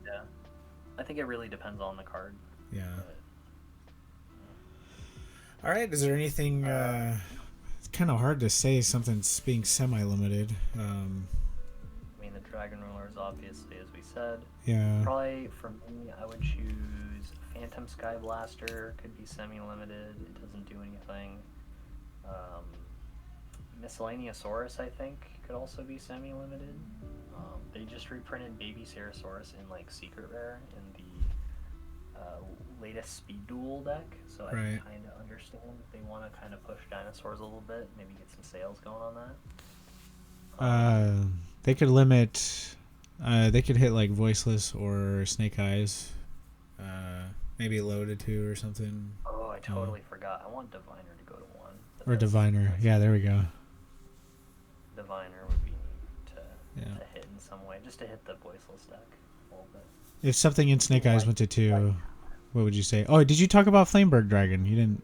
Yeah, I think it really depends on the card. Yeah. But, All right. Is there anything? It's kind of hard to say something's being semi-limited. I mean, the Dragon Rulers, obviously, as we said. Yeah. Probably for me, I would choose Phantom Sky Blaster. Could be semi-limited. It doesn't do anything. Miscellaneousaurus, I think, could also be semi-limited. They just reprinted Baby Ceratosaurus in like Secret Rare in the latest Speed Duel deck, so I Right. kind of understand if they want to kind of push dinosaurs a little bit, maybe get some sales going on that. They could limit. They could hit like Voiceless or Snake Eyes. Maybe Loaded 2 or something. Oh, I totally forgot. I want Diviner to go to 1. but Or that's- Diviner. that's- Yeah, there we go. Diviner would be neat to Yeah. hit in some way, just to hit the Voiceless deck a little bit. If something in Snake Eyes went to 2, what would you say? Oh, did you talk about Flameberg Dragon? You didn't.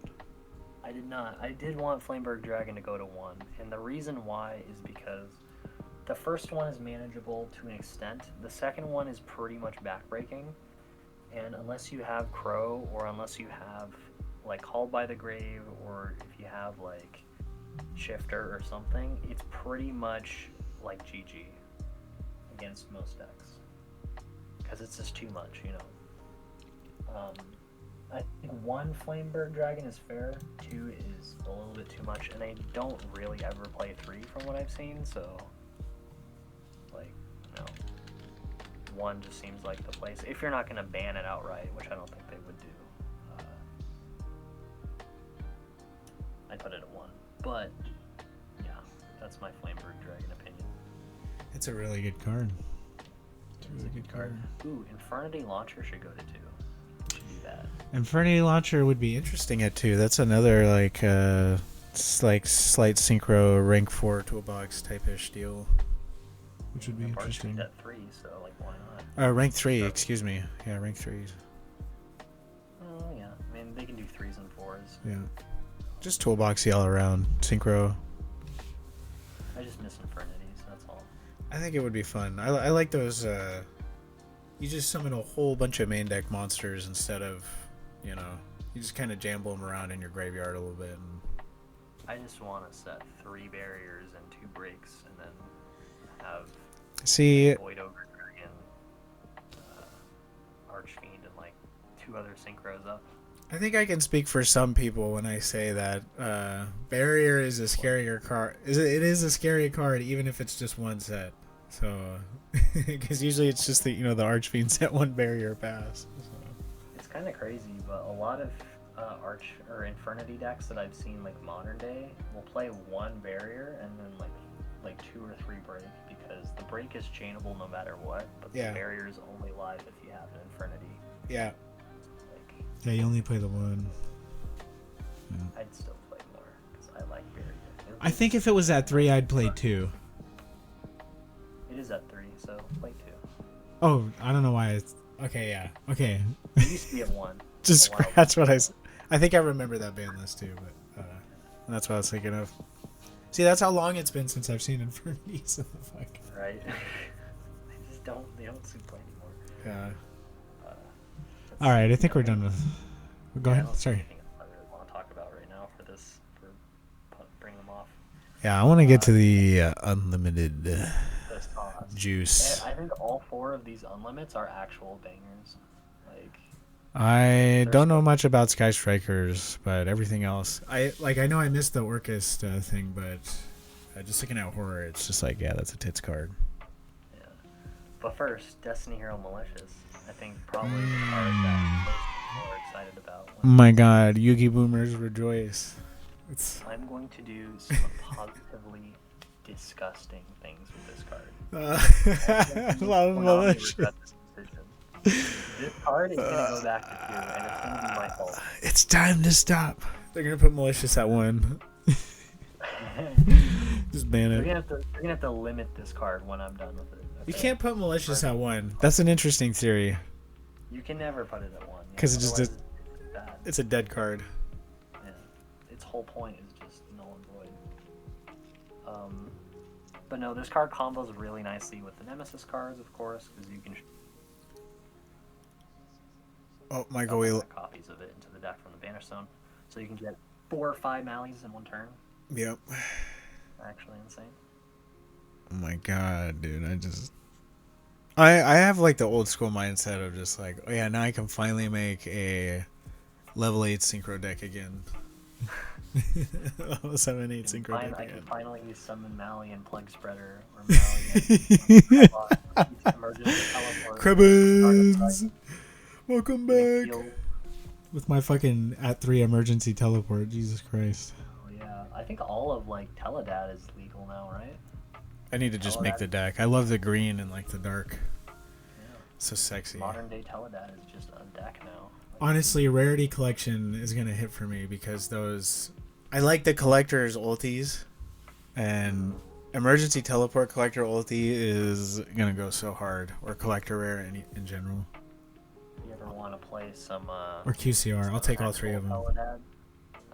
I did not. I did want Flameberg Dragon to go to 1, and the reason why is because the first one is manageable to an extent. The second one is pretty much backbreaking, and unless you have Crow, or unless you have like Called by the Grave, or if you have like Shifter or something, it's pretty much like GG against most decks, because it's just too much, you know. I think 1 Flamebird Dragon is fair, 2 is a little bit too much, and they don't really ever play 3 from what I've seen, so like, you know, 1 just seems like the place, if you're not going to ban it outright, which I don't think they would do. I'd put it at 1, but yeah, that's my Flamebird Dragon opinion. It's a really good card. It's a really good card. Ooh, Infernity Launcher should go to 2. Should do that. Infernity Launcher would be interesting at 2. That's another like slight synchro rank 4 toolbox type-ish deal, which would be interesting. At 3, so like why not? Rank 3, excuse me. Yeah, rank 3s. Oh yeah, I mean they can do 3s and 4s. Yeah, just toolboxy all around. Synchro. I just miss Infernities, that's all. I think it would be fun. I like those. You just summon a whole bunch of main deck monsters instead of, you know, you just kind of jamble them around in your graveyard a little bit. And I just want to set 3 barriers and 2 breaks, and then have Void Ogre Dragon, Archfiend, and like 2 other synchros up. I think I can speak for some people when I say that barrier is a scarier card. It is a scary card even if it's just 1 set. So, because usually it's just the the Archfiend set 1 barrier pass. So. It's kind of crazy, but a lot of Arch or Infernity decks that I've seen like modern day will play 1 barrier and then like 2 or 3 break, because the break is chainable no matter what, but the barrier is only live if you have an Infernity. Yeah. Yeah, you only play the 1. Yeah. I'd still play more because I like barrier. I think if it was at 3, I'd play 2. It is at 3, so play 2. Oh, I don't know why it's... Okay, yeah. Okay. It used to be at 1. Just scratch what I think I remember that ban list too, but that's what I was thinking of. See, that's how long it's been since I've seen Infernities. Right. They don't super anymore. Yeah. All right, I think we're done with... Go ahead. Sorry. I really want to talk about right now for bringing them off. Yeah, I want to get to the unlimited juice. I think all 4 of these unlimits are actual bangers. Like, I don't know much about Sky Strikers, but everything else, I know I missed the Orcust thing, but just looking at horror, it's just like, yeah, that's a tits card. Yeah. But first, Destiny Hero Malicious. I think probably the card that most people are excited about. Oh my god, Yugi Boomers rejoice. I'm going to do some positively disgusting things with this card. Love Malicious. This card is going to go back to 2, and it's going to be my fault. It's time to stop. They're going to put Malicious at 1. Just ban it. You're going to have to limit this card when I'm done with it. You can't put Malicious at 1. That's an interesting theory. You can never put it at 1. Because it's a dead card. Yeah. Its whole point is just null and void. But no, this card combos really nicely with the Nemesis cards, of course, because you can... Oh, my god. Copies of it into the deck from the Banner Stone. So you can get 4 or 5 Mallies in 1 turn. Yep. Actually insane. Oh my god, dude, I have like the old school mindset of just like, oh yeah, now I can finally make a level 8 synchro deck again. Level 7, 8 synchro deck again. I can finally summon Mally and Plague Spreader, or Mally and Emergency Teleport. Cribbins! Welcome back! With my fucking at 3 emergency teleport, Jesus Christ. Oh yeah, I think all of like Teledad is legal now, right? I need to just make the deck. I love the green and like the dark. Yeah. So sexy. Modern day Teledad is just a deck now. Honestly, Rarity Collection is gonna hit for me because I like the collector's ultis, and Emergency Teleport Collector ulti is gonna go so hard, or Collector Rare in general. You ever want to play some or QCR? I'll take all 3 of them. Teledad?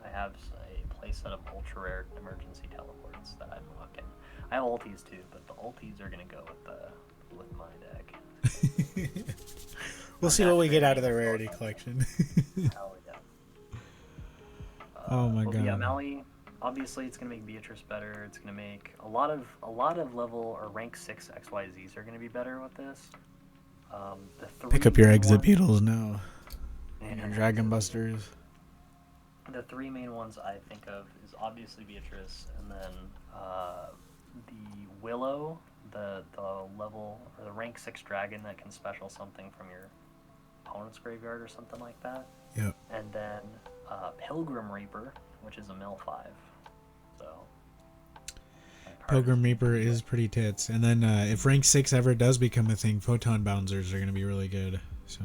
I have a playset of ultra rare emergency teleports that I'm rocking. I have ultis too, but the ultis are gonna go with my deck. We'll see what we get out of the Rarity Collection. Hell yeah. Oh my god. Yeah, Mally, obviously it's gonna make Beatrice better. It's gonna make a lot of level or rank 6 XYZs are gonna be better with this. The Pick up your exit one, beetles now. Your Dragon Busters. The three main ones I think of is obviously Beatrice, and then the Willow, the level or the rank 6 dragon that can special something from your opponent's graveyard or something like that. Yep. And then Pilgrim Reaper, which is a mill 5. So Pilgrim Reaper is pretty tits. And then if rank 6 ever does become a thing, Photon Bouncers are going to be really good. So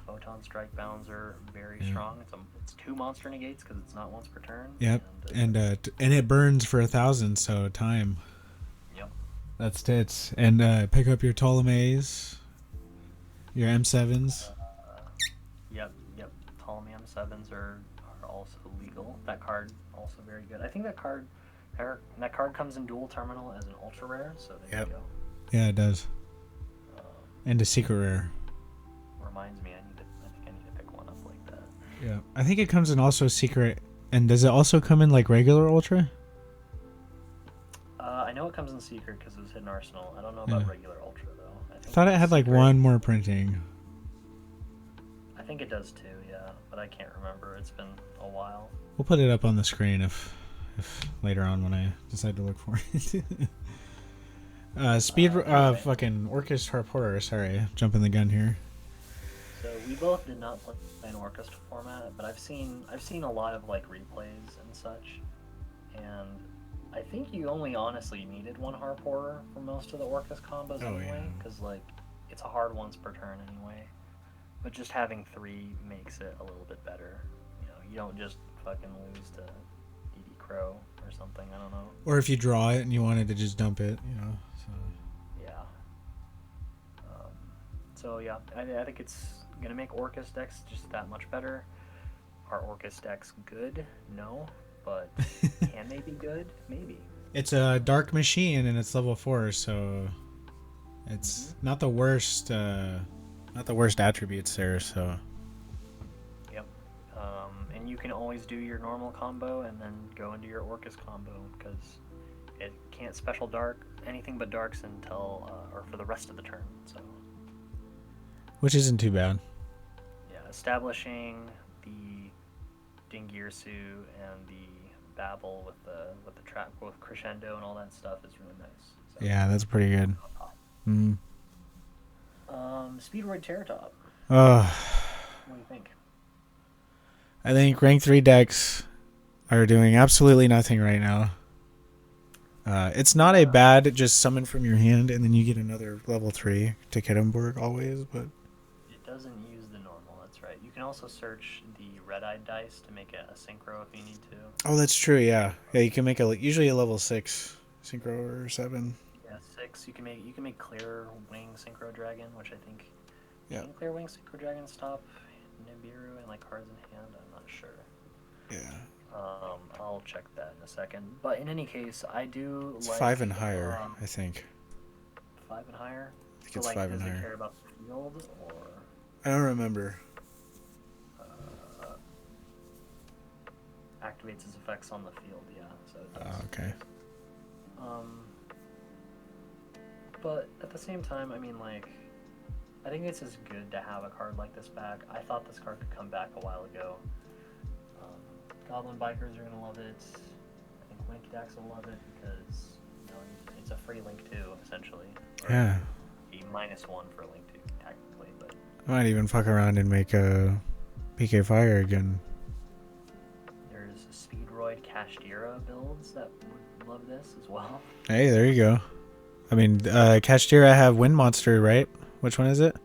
Photon Strike Bounds are very strong. It's 2 monster negates because it's not once per turn. Yep. And it burns for 1,000, so time. Yep. That's tits. And pick up your Ptolemies, your M7s. Yep. Ptolemy M7s are also legal. That card also very good. I think that card comes in dual terminal as an ultra rare, so there you go. Yeah, it does. And a secret rare. Reminds me, I think I need to pick one up like that. Yeah, I think it comes in also secret. And does it also come in like regular ultra? I know it comes in secret because it was hidden arsenal. I don't know about regular ultra though. I thought it had like one more printing. I think it does too, yeah, but I can't remember. It's been a while. We'll put it up on the screen if later on when I decide to look for it. Fucking Orcus Harporter. Sorry, jumping the gun here. So we both did not play an Orcus format, but I've seen a lot of like replays and such, and I think you only honestly needed one Harporter for most of the Orcus combos anyway, because like it's a hard once per turn anyway. But just having 3 makes it a little bit better. You know, you don't just fucking lose to DD Crow or something. I don't know. Or if you draw it and you wanted to just dump it, you know. So. Yeah. So yeah, I think it's gonna make Orcus decks just that much better. Are Orcus decks good? No, but can they be good? Maybe. It's a dark machine and it's level 4, so it's not the worst. Not the worst attributes there. So. Yep. And you can always do your normal combo and then go into your Orcus combo because it can't special dark anything but darks until or for the rest of the turn. So. Which isn't too bad. Yeah, establishing the Dingirsu and the Babel with the trap with crescendo and all that stuff is really nice. So, yeah, that's pretty good. Speedroid Terratop. Oh. What do you think? I think rank 3 decks are doing absolutely nothing right now. It's not a bad just summon from your hand and then you get another level 3 to Kedemborg always, but it doesn't use the normal. That's right. You can also search the red-eyed dice to make it a synchro if you need to. Oh, that's true. Yeah, you can make usually a level 6 synchro or 7. Yeah, 6. You can make Clear Wing Synchro Dragon, which I think. Yeah. Can Clear Wing Synchro Dragon stop Nibiru and like cards in hand? I'm not sure. Yeah. I'll check that in a second. But in any case, I do it's like 5 and higher, I think. 5 and higher. I think it's 5 and higher. Does it care about the field or? I don't remember. Activates his effects on the field, yeah. So it does. Okay. But at the same time, I mean, like, I think it's just good to have a card like this back. I thought this card could come back a while ago. Goblin Bikers are gonna love it. I think Link decks will love it because it's a free Link 2 essentially. Or Yeah. a -1 for Link 2 technically, but. I might even fuck around and make a PK Fire again. There's Speedroid Kashtira builds that would love this as well. Hey, there you go. I mean, Kashtira have Wind Monster, right? Which one is it?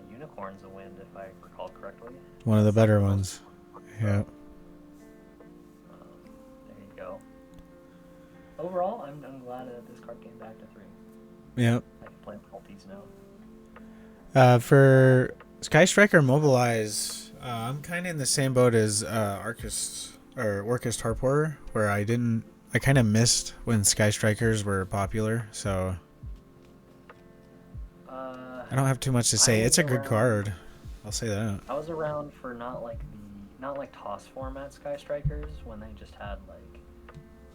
Unicorn's a wind, if I recall correctly. One of the better ones. Yeah. There you go. Overall, I'm glad that this card came back to 3. Yep. I can play multis now. For Sky Striker Mobilize, I'm kind of in the same boat as Orcus Harporter, where I kind of missed when Sky Strikers were popular, so I don't have too much to say. It's a good card. I'll say that. I was around for not like TOS format Sky Strikers when they just had like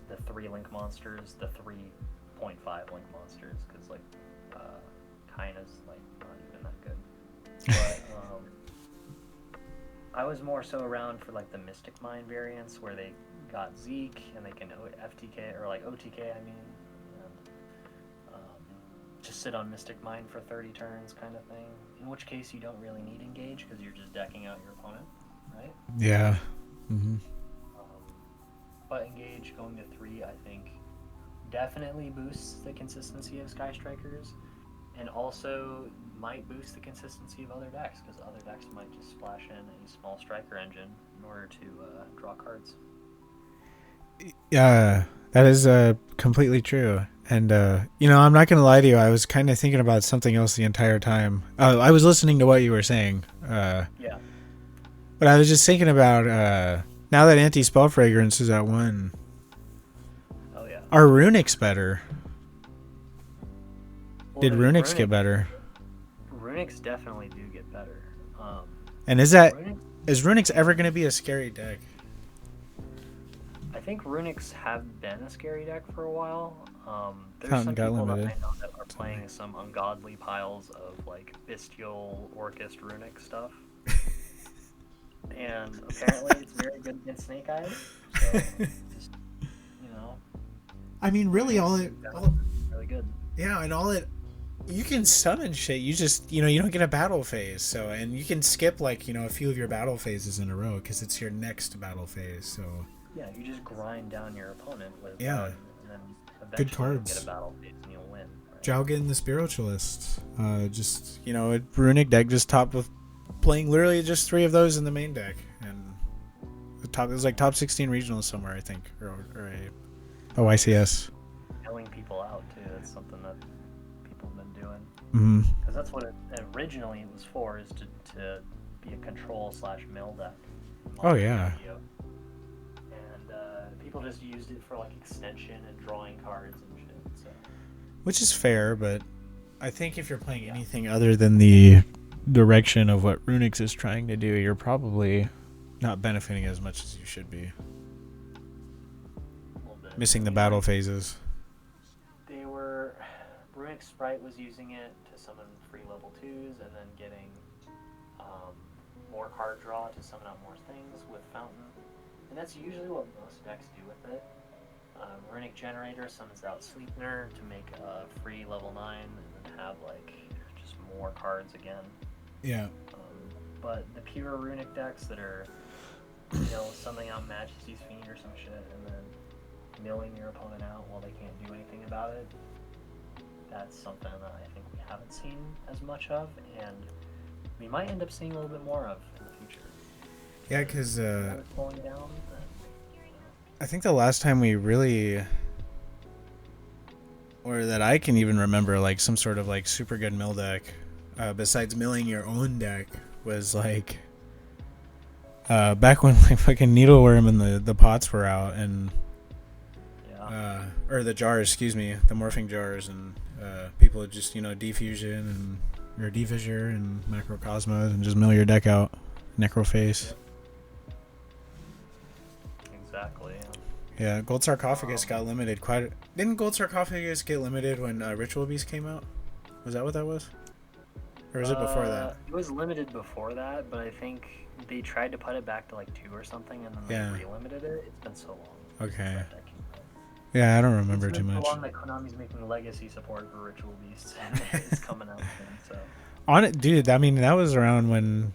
the 3 Link monsters, the 3.5 Link monsters, because like Kaina's like not even that good. But I was more so around for like the Mystic Mine variants where they got Zeke and they can FTK or like OTK. I mean, and, just sit on Mystic Mine for 30 turns, kind of thing. In which case you don't really need engage because you're just decking out your opponent, right? Yeah. Mm-hmm. But engage going to 3, I think, definitely boosts the consistency of Sky Strikers, and also might boost the consistency of other decks, because other decks might just splash in a small striker engine in order to draw cards. Yeah, that is completely true. And I'm not gonna lie to you. I was kind of thinking about something else the entire time. I was listening to what you were saying. Yeah. But I was just thinking about now that anti-spell fragrance is at 1. Oh yeah. Are runics better? Well, Did runics get better? Runics definitely do get better. And is runics ever going to be a scary deck? I think runics have been a scary deck for a while. There's Fountain some got people limited. that I know that are playing some ungodly piles of like bestial orchest runic stuff. And apparently it's very good against Snake Eyes. So just, I mean, really, really good. Yeah, and you can summon shit. You just, you don't get a battle phase. So, and you can skip like, a few of your battle phases in a row because it's your next battle phase. So, yeah, you just grind down your opponent with Yeah. and then eventually Good cards. get a battle phase and you'll win. Right? Jowgen the Spiritualist. Just, a runic deck just topped with playing literally just 3 of those in the main deck. And it was like top 16 regionals somewhere, I think, or a YCS. Killing people out too. That's something that people have been doing. Mm-hmm. Because that's what it originally it was for, is to be a control/mill deck. Oh yeah. And people just used it for like extension and drawing cards and shit. So. Which is fair, but I think if you're playing anything other than the direction of what Runix is trying to do, you're probably not benefiting as much as you should be. Missing the battle phases. Runic Sprite was using it to summon free level 2s and then getting more card draw to summon out more things with Fountain. And that's usually what most decks do with it. Runic Generator summons out Sleipnir to make a free level 9 and then have like just more cards again. Yeah. But the pure Runic decks that are, summoning out Majesty's Fiend or some shit and then milling your opponent out while they can't do anything about it, that's something that I think we haven't seen as much of, and we might end up seeing a little bit more of in the future. Yeah, because slowing down. I think the last time we really, or that I can even remember, like some sort of like super good mill deck, besides milling your own deck, was like back when like fucking Needleworm and the pots were out, and or the jars, excuse me, the morphing jars, and people would just defusion and or defissure and macrocosmos and just mill your deck out, necroface. Exactly. Yeah, Gold Sarcophagus got limited quite. Didn't Gold Sarcophagus get limited when Ritual Beast came out? Was that what that was? Or was it before that? It was limited before that, but I think they tried to put it back to like 2 or something, and then they re-limited it. It's been so long. Okay. Yeah, I don't remember too much. It's been so long that Konami's making legacy support for Ritual Beasts, and it's coming out soon. So. On it, dude. I mean, that was around when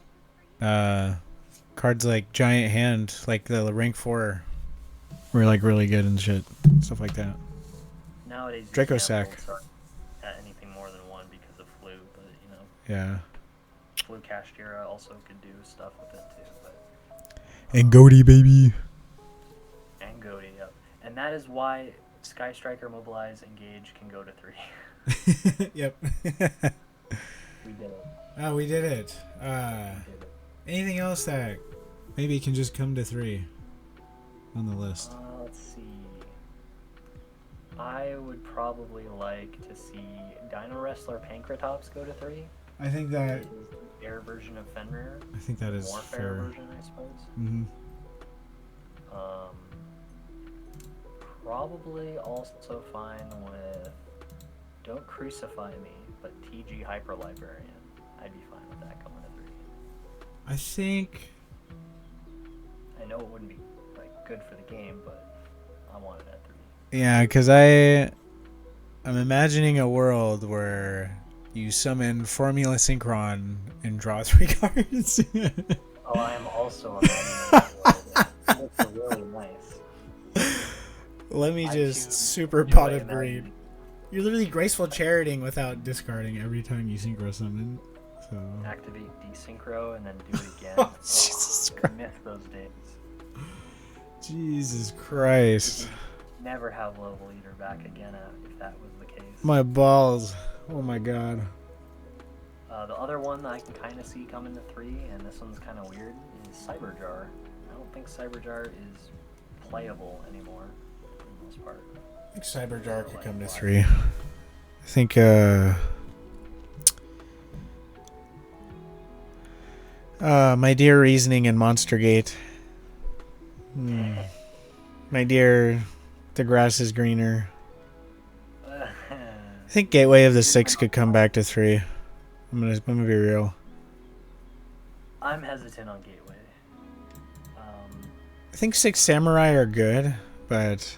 cards like Giant Hand, like the rank 4, were like really good and shit, stuff like that. Nowadays, Draco you Sack. can't start at anything more than 1 because of FWEW, but Yeah. FWEW Kashtira also could do stuff with it too. But and Goaty, baby. And Goaty, yep. And that is why Sky Striker, Mobilize, Engage can go to 3. Yep. We did it. Oh, we did it. Anything else that maybe can just come to 3 on the list? Let's see. I would probably like to see Dino Wrestler Pankratops go to 3. I think that. Air version of Fenrir. I think that is more fair. Version, I suppose. Mm-hmm. Probably also fine with Don't Crucify Me, but TG Hyper Librarian. I'd be fine with that going to 3. I think I know it wouldn't be like good for the game, but I want it at 3. Yeah, because I'm imagining a world where you summon Formula Synchron and draw 3 cards. Oh, I am also imagining that world. It looks really nice. Let me I just choose super Joy pot of Imagine. greed. You're literally graceful charioting without discarding every time you synchro summon. So Activate desynchro and then do it again. Oh, Jesus I Christ. miss those days. Jesus Christ. Never have level leader back again if that was the case. My balls. Oh my god. The other one that I can kind of see coming to 3, and this one's kind of weird, is Cyberjar. I don't think Cyberjar is playable anymore for the most part. I think Cyberjar could come to Like, 3. I think My Dear Reasoning and Monster Gate. My Dear The Grass is Greener. I think Gateway of the Six could come back to 3. I'm gonna be real. I'm hesitant on Gateway. I think 6 Samurai are good, but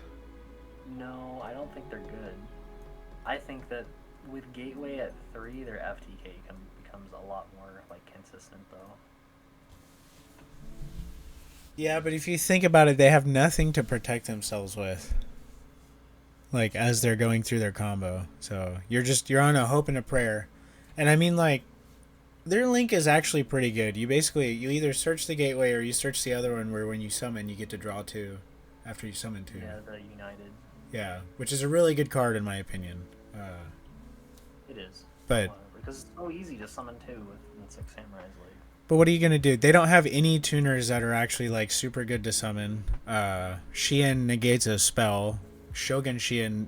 No, I don't think they're good. I think that with Gateway at 3, their FTK becomes a lot more like consistent though. yeah, but if you think about it, they have nothing to protect themselves with. Like as they're going through their combo. So you're on a hope and a prayer. And I mean like their link is actually pretty good. You either search the Gateway or you search the other one where when you summon you get to draw 2 after you summon 2. Yeah, the United. Yeah, which is a really good card in my opinion. It is. But because it's so easy to summon 2 in 6 Samurai's League. But what are you going to do? They don't have any tuners that are actually like super good to summon. Shien negates a spell. Shogun Shien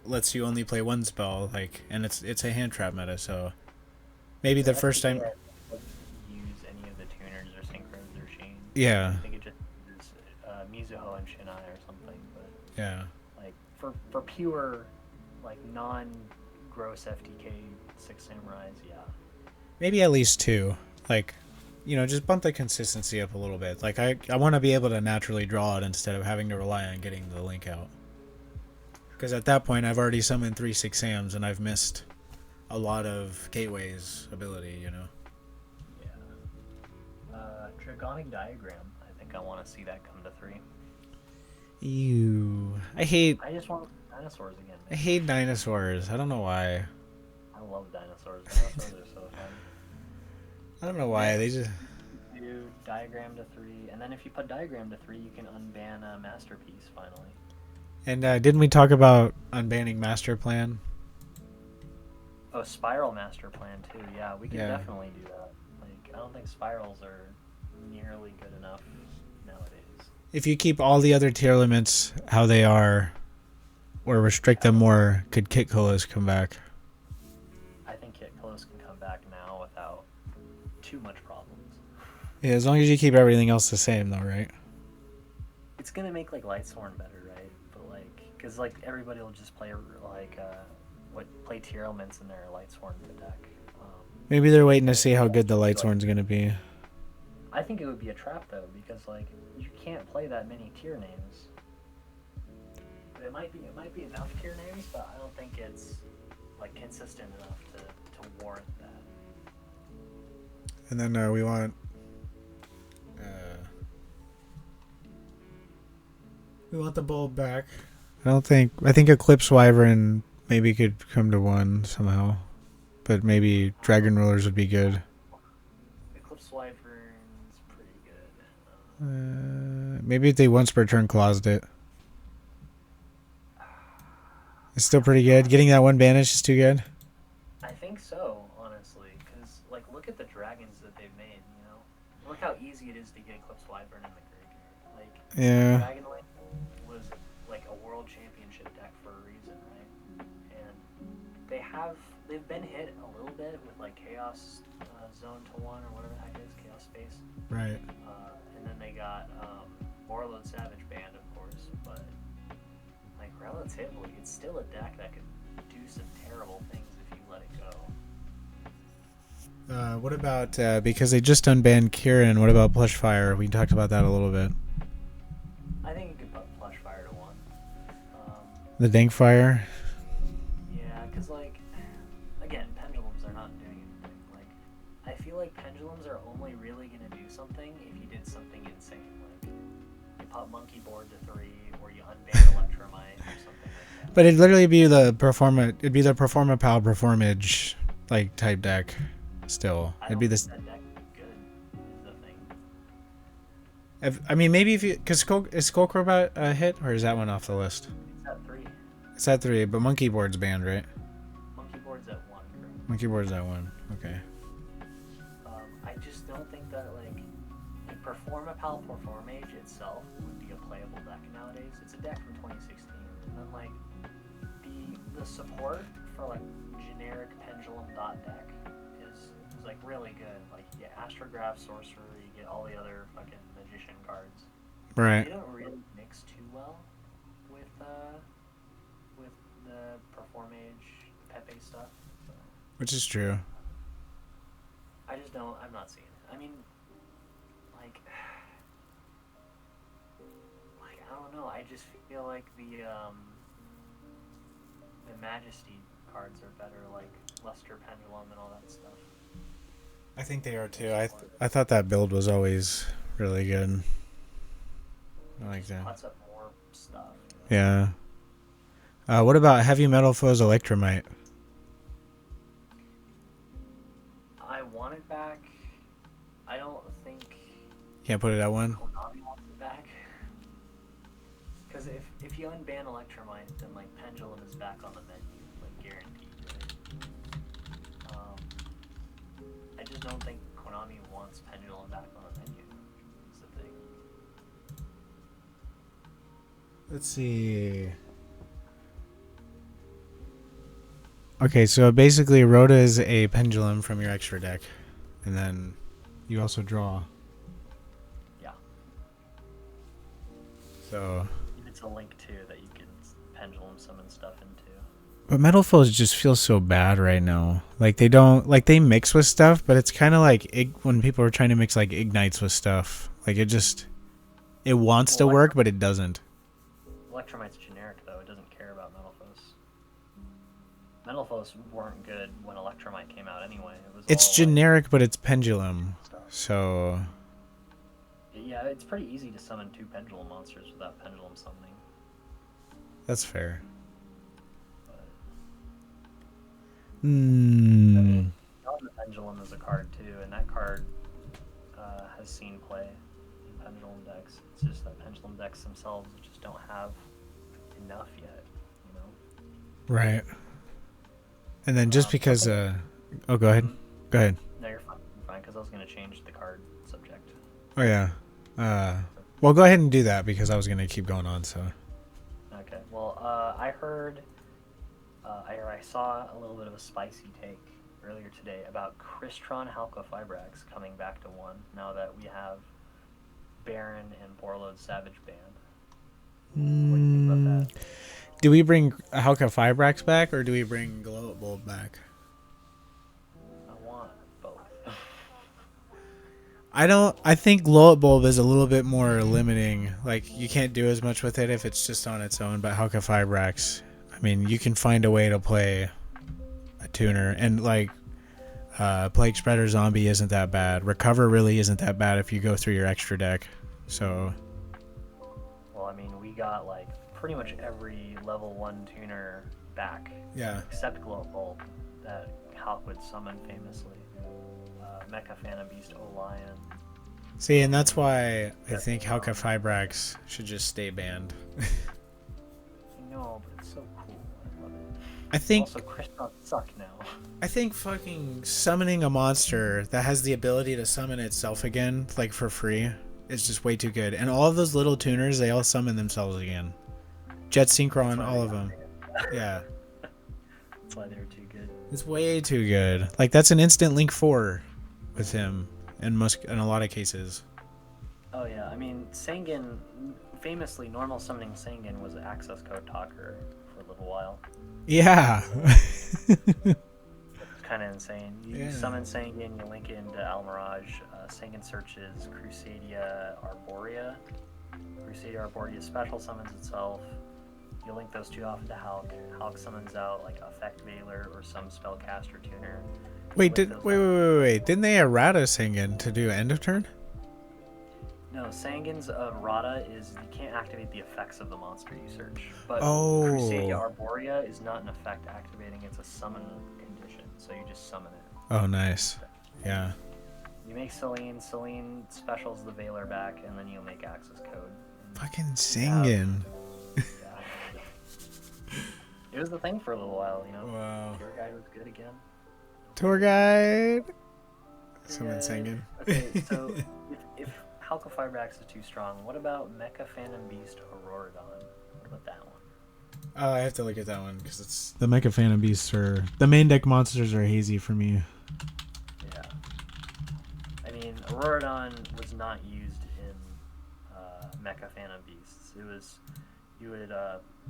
lets you only play 1 spell, like, and it's a hand trap meta, so maybe the first time. Use any of the tuners or synchros or Sheen. Yeah. I think it just is Mizuho and Shinai or something, but Yeah. like for pure like non-gross FTK 6 Samurais, yeah. Maybe at least 2. Like, just bump the consistency up a little bit. Like I want to be able to naturally draw it instead of having to rely on getting the link out. Because at that point, I've already summoned 3 6 Sams, and I've missed a lot of Gateway's ability, Yeah. Dragonic Diagram. I think I want to see that come to 3. Ew. I just want dinosaurs again. I hate dinosaurs. I don't know why. I love dinosaurs. Dinosaurs are so fun. I don't know why. They just... Do Diagram to 3, and then if you put Diagram to 3, you can unban a Masterpiece finally. And didn't we talk about unbanning Master Plan? Oh, Spiral Master Plan too. Yeah, we can Yeah. definitely do that. Like, I don't think spirals are nearly good enough nowadays. If you keep all the other tier limits how they are, or restrict them more, could Kit Colas come back? I think Kit Close can come back now without too much problems. Yeah, as long as you keep everything else the same, though, right? It's gonna make like Lightsworn better, right? But like, cause like everybody will just play like play tier elements in their Lightsworn deck. Maybe they're waiting to see how good the Lightsworn's gonna be. I think it would be a trap though, because like you can't play that many tier names. It might be enough tier names, but I don't think it's like consistent enough to warrant that. And then we want... we want the bulb back. I think Eclipse Wyvern maybe could come to 1 somehow. But maybe Dragon Rulers would be good. Eclipse Wyvern's pretty good. Maybe if they once per turn closet it. It's still pretty good. Getting that 1 banish is too good. I think so, honestly, because like look at the dragons that they've made. Look how easy it is to get Eclipse Wyvern in the graveyard. Like, Yeah. Dragonlance was like a world championship deck for a reason, right? And they've been hit a little bit with like Chaos Zone to 1 or whatever the heck it is, Chaos Space. Right. And then they got Warlord Savage Band, of course, but like relatively, it's still a deck that could do some terrible things if you let it go. What about, because they just unbanned Kieran, what about Plushfire? We talked about that a little bit. The Dank Fire. Yeah, because, like, again, pendulums are not doing anything. Like, I feel like pendulums are only really going to do something if you did something insane. Like, you pop Monkey Board to 3, or you unban Electromite, or something like that. But it'd literally be the Performa Pal Performage, like, type deck still. It'd be this. That deck is good, is the thing. I mean, maybe if you. Because is Skullcrobat a hit, or is that one off the list? It's at 3. It's at 3, but Monkey Board's banned, right? Monkey Board's at 1. Correct? Monkey Board's at 1. Okay. I just don't think that, like, a Performapal Performage itself would be a playable deck nowadays. It's a deck from 2016, and then, like, the support for, like, generic pendulum dot deck is like really good. Like, you get Astrograph, Sorcerer, you get all the other fucking Magician cards. Right. They don't really mix too well with the Performage Pepe stuff. So. Which is true. I'm not seeing it. I mean, like I don't know. I just feel like the Majesty cards are better, like Luster Pendulum and all that stuff. I think they are too. I thought that build was always really good. I like that. Puts up more stuff. Yeah. What about Heavy Metal Foes Electromite? I want it back. I don't think Can't put it at 1? Konami wants it back. Because if you unban Electromite, then, like, Pendulum is back on the menu, like, guaranteed, right? I just don't think Konami wants Pendulum back on the menu. That's the thing. Let's see. Okay, so basically Rhoda is a pendulum from your extra deck. And then you also draw. Yeah. So... It's a link, too, that you can Pendulum summon stuff into. But Metal Foes just feel so bad right now. Like, they don't... Like, they mix with stuff, but it's kind of like when people are trying to mix, like, Ignites with stuff. Like, it just... It wants to work, but it doesn't. Electromite's generic, though. It doesn't care about Metal Foes. Metal Foes weren't good when Electromite came out anyway. It's generic, but it's pendulum. So... Yeah, it's pretty easy to summon 2 Pendulum monsters without Pendulum summoning. That's fair. I mean, the Pendulum is a card too, and that card has seen play in Pendulum decks. It's just that Pendulum decks themselves just don't have enough yet, you know? Right. And then just because... Oh, go ahead. Go ahead. No, you're fine, because I was going to change the card subject. Oh, yeah. Well, go ahead and do that, because I was going to keep going on, so... Okay, well, I heard... I saw a little bit of a spicy take earlier today about Crystron Halqa-Fibrax coming back to 1 now that we have Baron and Borlode Savage banned. What do you think about that? Do we bring Halqa-Fibrax back, or do we bring Glow-Bolt back? I want both. I think Glow-Bulb is a little bit more limiting. Like, you can't do as much with it if it's just on its own, but Halqa-Fibrax, I mean, you can find a way to play a tuner, and, like, Plague Spreader Zombie isn't that bad. Recover really isn't that bad if you go through your extra deck, so... Well, I mean, we got, like, pretty much every level 1 tuner back. Yeah. Except Glow-Bulb, that Hulk would summon famously. Mecha Phantom Beast Olion. See, and that's why I think Halqa-Fibrax should just stay banned. No, but it's so cool. I love it. I think... Also, Crystron suck now. I think fucking summoning a monster that has the ability to summon itself again, like, for free, is just way too good. And all of those little tuners, they all summon themselves again. Jet Synchron, all of them. Yeah. That's why they're too good. It's way too good. Like, that's an instant Link 4 with him in a lot of cases. Oh yeah, I mean, Sangan, famously, normal summoning Sangan was an access code talker for a little while. Yeah. It's kind of insane. You summon Sangan, you link it into Almirage. Sangan searches Crusadia Arborea. Crusadia Arborea special summons itself. you link those two off into Hulk. Hulk summons out like Effect Veiler or some Spellcaster Tuner. Wait, wait. Didn't they errata Sangan to do end of turn? No, Sangan's errata is you can't activate the effects of the monster you search. But Oh. Crusadia Arborea is not an effect activating, it's a summon condition. So you just summon it. Oh, nice. Yeah. You make Celine specials the Veiler back, and then you make Access Code. Fucking Sangan. Yeah. It was the thing for a little while, you know? Wow. Tour Guide was good again. Tour guide. Someone Sangan. Okay, so if Halka Firebrax is too strong, what about Mecha Phantom Beast Auroradon? What about that one? Oh, I have to look at that one because it's the Mecha Phantom Beasts are the main deck monsters are hazy for me. Yeah. I mean, Auroradon was not used in Mecha Phantom Beasts. It was you would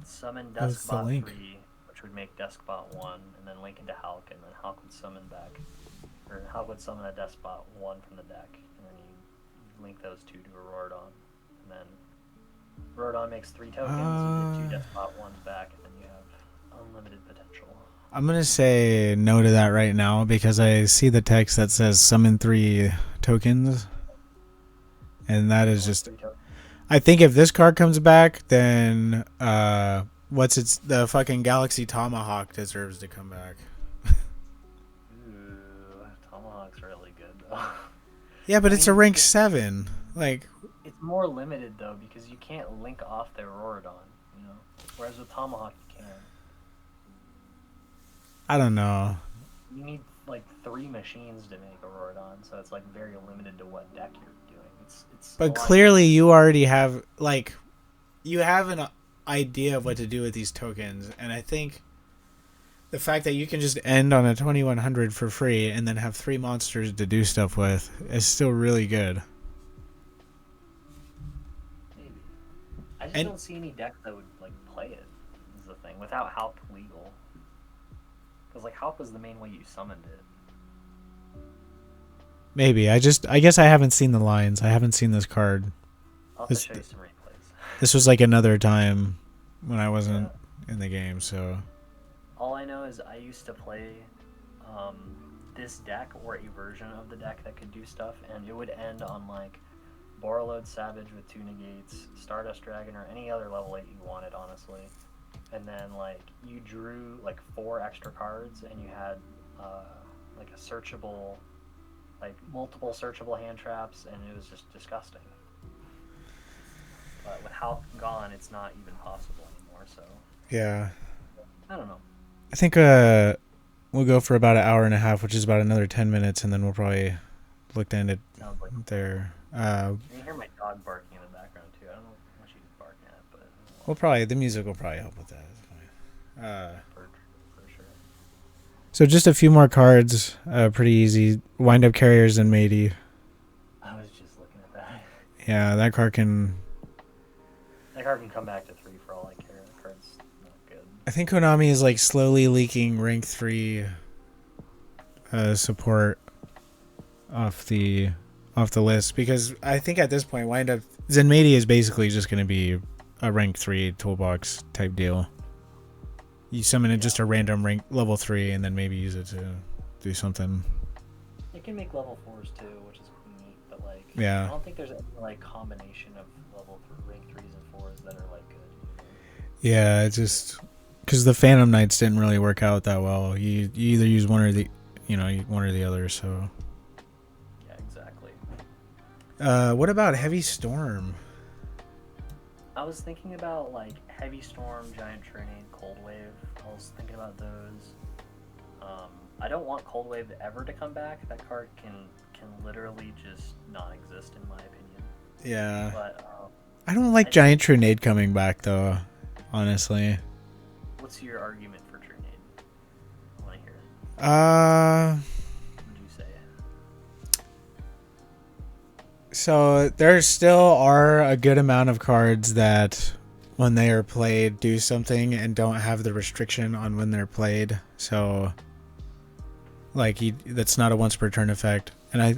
summon That's the Duskbot link. 3, which would make Duskbot 1, and then link into Hulk, and then Hulk would summon back, or Hulk would summon a Duskbot 1 from the deck, and then you link those two to Auroradon, and then Auroradon makes 3 tokens, you get 2 Duskbot 1s back, and then you have unlimited potential. I'm gonna say no to that right now because I see the text that says summon 3 tokens, and that is just. 3 tokens. I think if this card comes back, then the fucking Galaxy Tomahawk deserves to come back. Ooh, Tomahawk's really good though. Yeah, but it's a rank 7. Like, It's more limited though because you can't link off their Auroradon, you know. Whereas with Tomahawk you can. I don't know. You need like 3 machines to make Auroradon, so it's like very limited to what deck you're doing. It's But clearly you already have, like, you have an idea of what to do with these tokens, and I think the fact that you can just end on a 2100 for free and then have 3 monsters to do stuff with is still really good. Maybe. I just don't see any deck that would like play it. Is the thing without Halp legal. Because like Halp was the main way you summoned it. Maybe. I guess I haven't seen the lines. I haven't seen this card. I'll have to show you some replays. This was like another time when I wasn't in the game, so. All I know is I used to play this deck or a version of the deck that could do stuff, and it would end on like Borreload Savage with 2 negates, Stardust Dragon, or any other level 8 you wanted, honestly. And then like you drew like 4 extra cards, and you had like a searchable, like multiple searchable hand traps, and it was just disgusting. But with Hulk gone, it's not even possible anymore. So Yeah. I don't know. I think we'll go for about an hour and a half, which is about another 10 minutes, and then we'll probably look to end it Sounds like there. you hear my dog barking in the background too. I don't know what she's barking at, but The music will probably help with that. It's fine. for sure. So just a few more cards, pretty easy. Wind Up Carriers and Matey. I was just looking at that. Yeah, that card can. That card can come back to 3 for all I care. That card's not good. I think Konami is like slowly leaking rank 3 support off the list, because I think at this point Wind Up Zenmady is basically just going to be a rank 3 toolbox type deal. You summon it just a random rank level 3 and then maybe use it to do something. It can make level 4s too, which is neat, but like Yeah. I don't think there's any like combination of level rank 3s and 4s that are like good. Yeah, it's just because the Phantom Knights didn't really work out that well. You either use one or the other. So. Yeah, exactly. What about Heavy Storm? I was thinking about like Heavy Storm, Giant Trinade, Cold Wave. I was thinking about those. I don't want Cold Wave ever to come back. That card can literally just not exist in my opinion. Yeah. But I don't like Giant Trinade coming back though, honestly. what's your argument for Trinade? I want to hear it. What would you say? So there still are a good amount of cards that when they are played do something and don't have the restriction on when they're played. So like that's not a once per turn effect. And I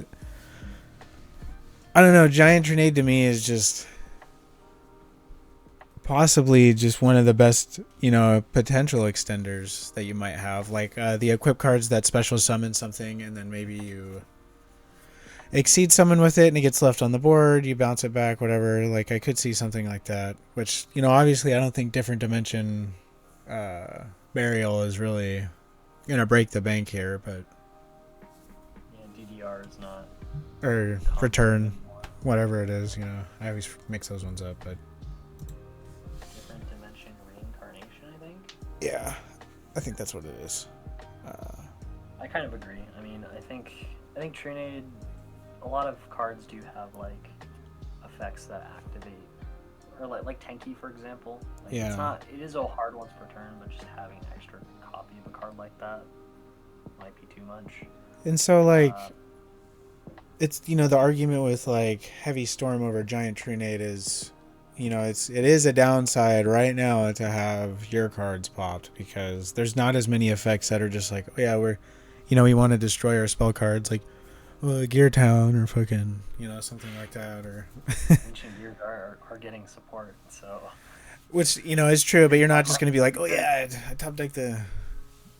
don't know, Giant Trinade to me is just possibly just one of the best, potential extenders that you might have. Like the equip cards that special summon something, and then maybe you exceed someone with it and it gets left on the board, you bounce it back, whatever. Like I could see something like that, which, obviously I don't think different dimension burial is really gonna break the bank here, but DDR is not, or return, whatever it is, I always mix those ones up, but different dimension reincarnation, I think. yeah, I think that's what it is. I kind of agree. I mean, I think Trinade, a lot of cards do have like effects that activate, or like Tenki, for example. Like, yeah. It is a hard once per turn, but just having an extra copy of a card like that might be too much. And so it's the argument with like Heavy Storm over Giant Trinade is, it is a downside right now to have your cards popped, because there's not as many effects that are just like, oh yeah, we want to destroy our spell cards, like Gear Town or fucking, something like that, or Ancient Gear are getting support, so. Which, is true, but you're not just going to be like, oh yeah, I top deck the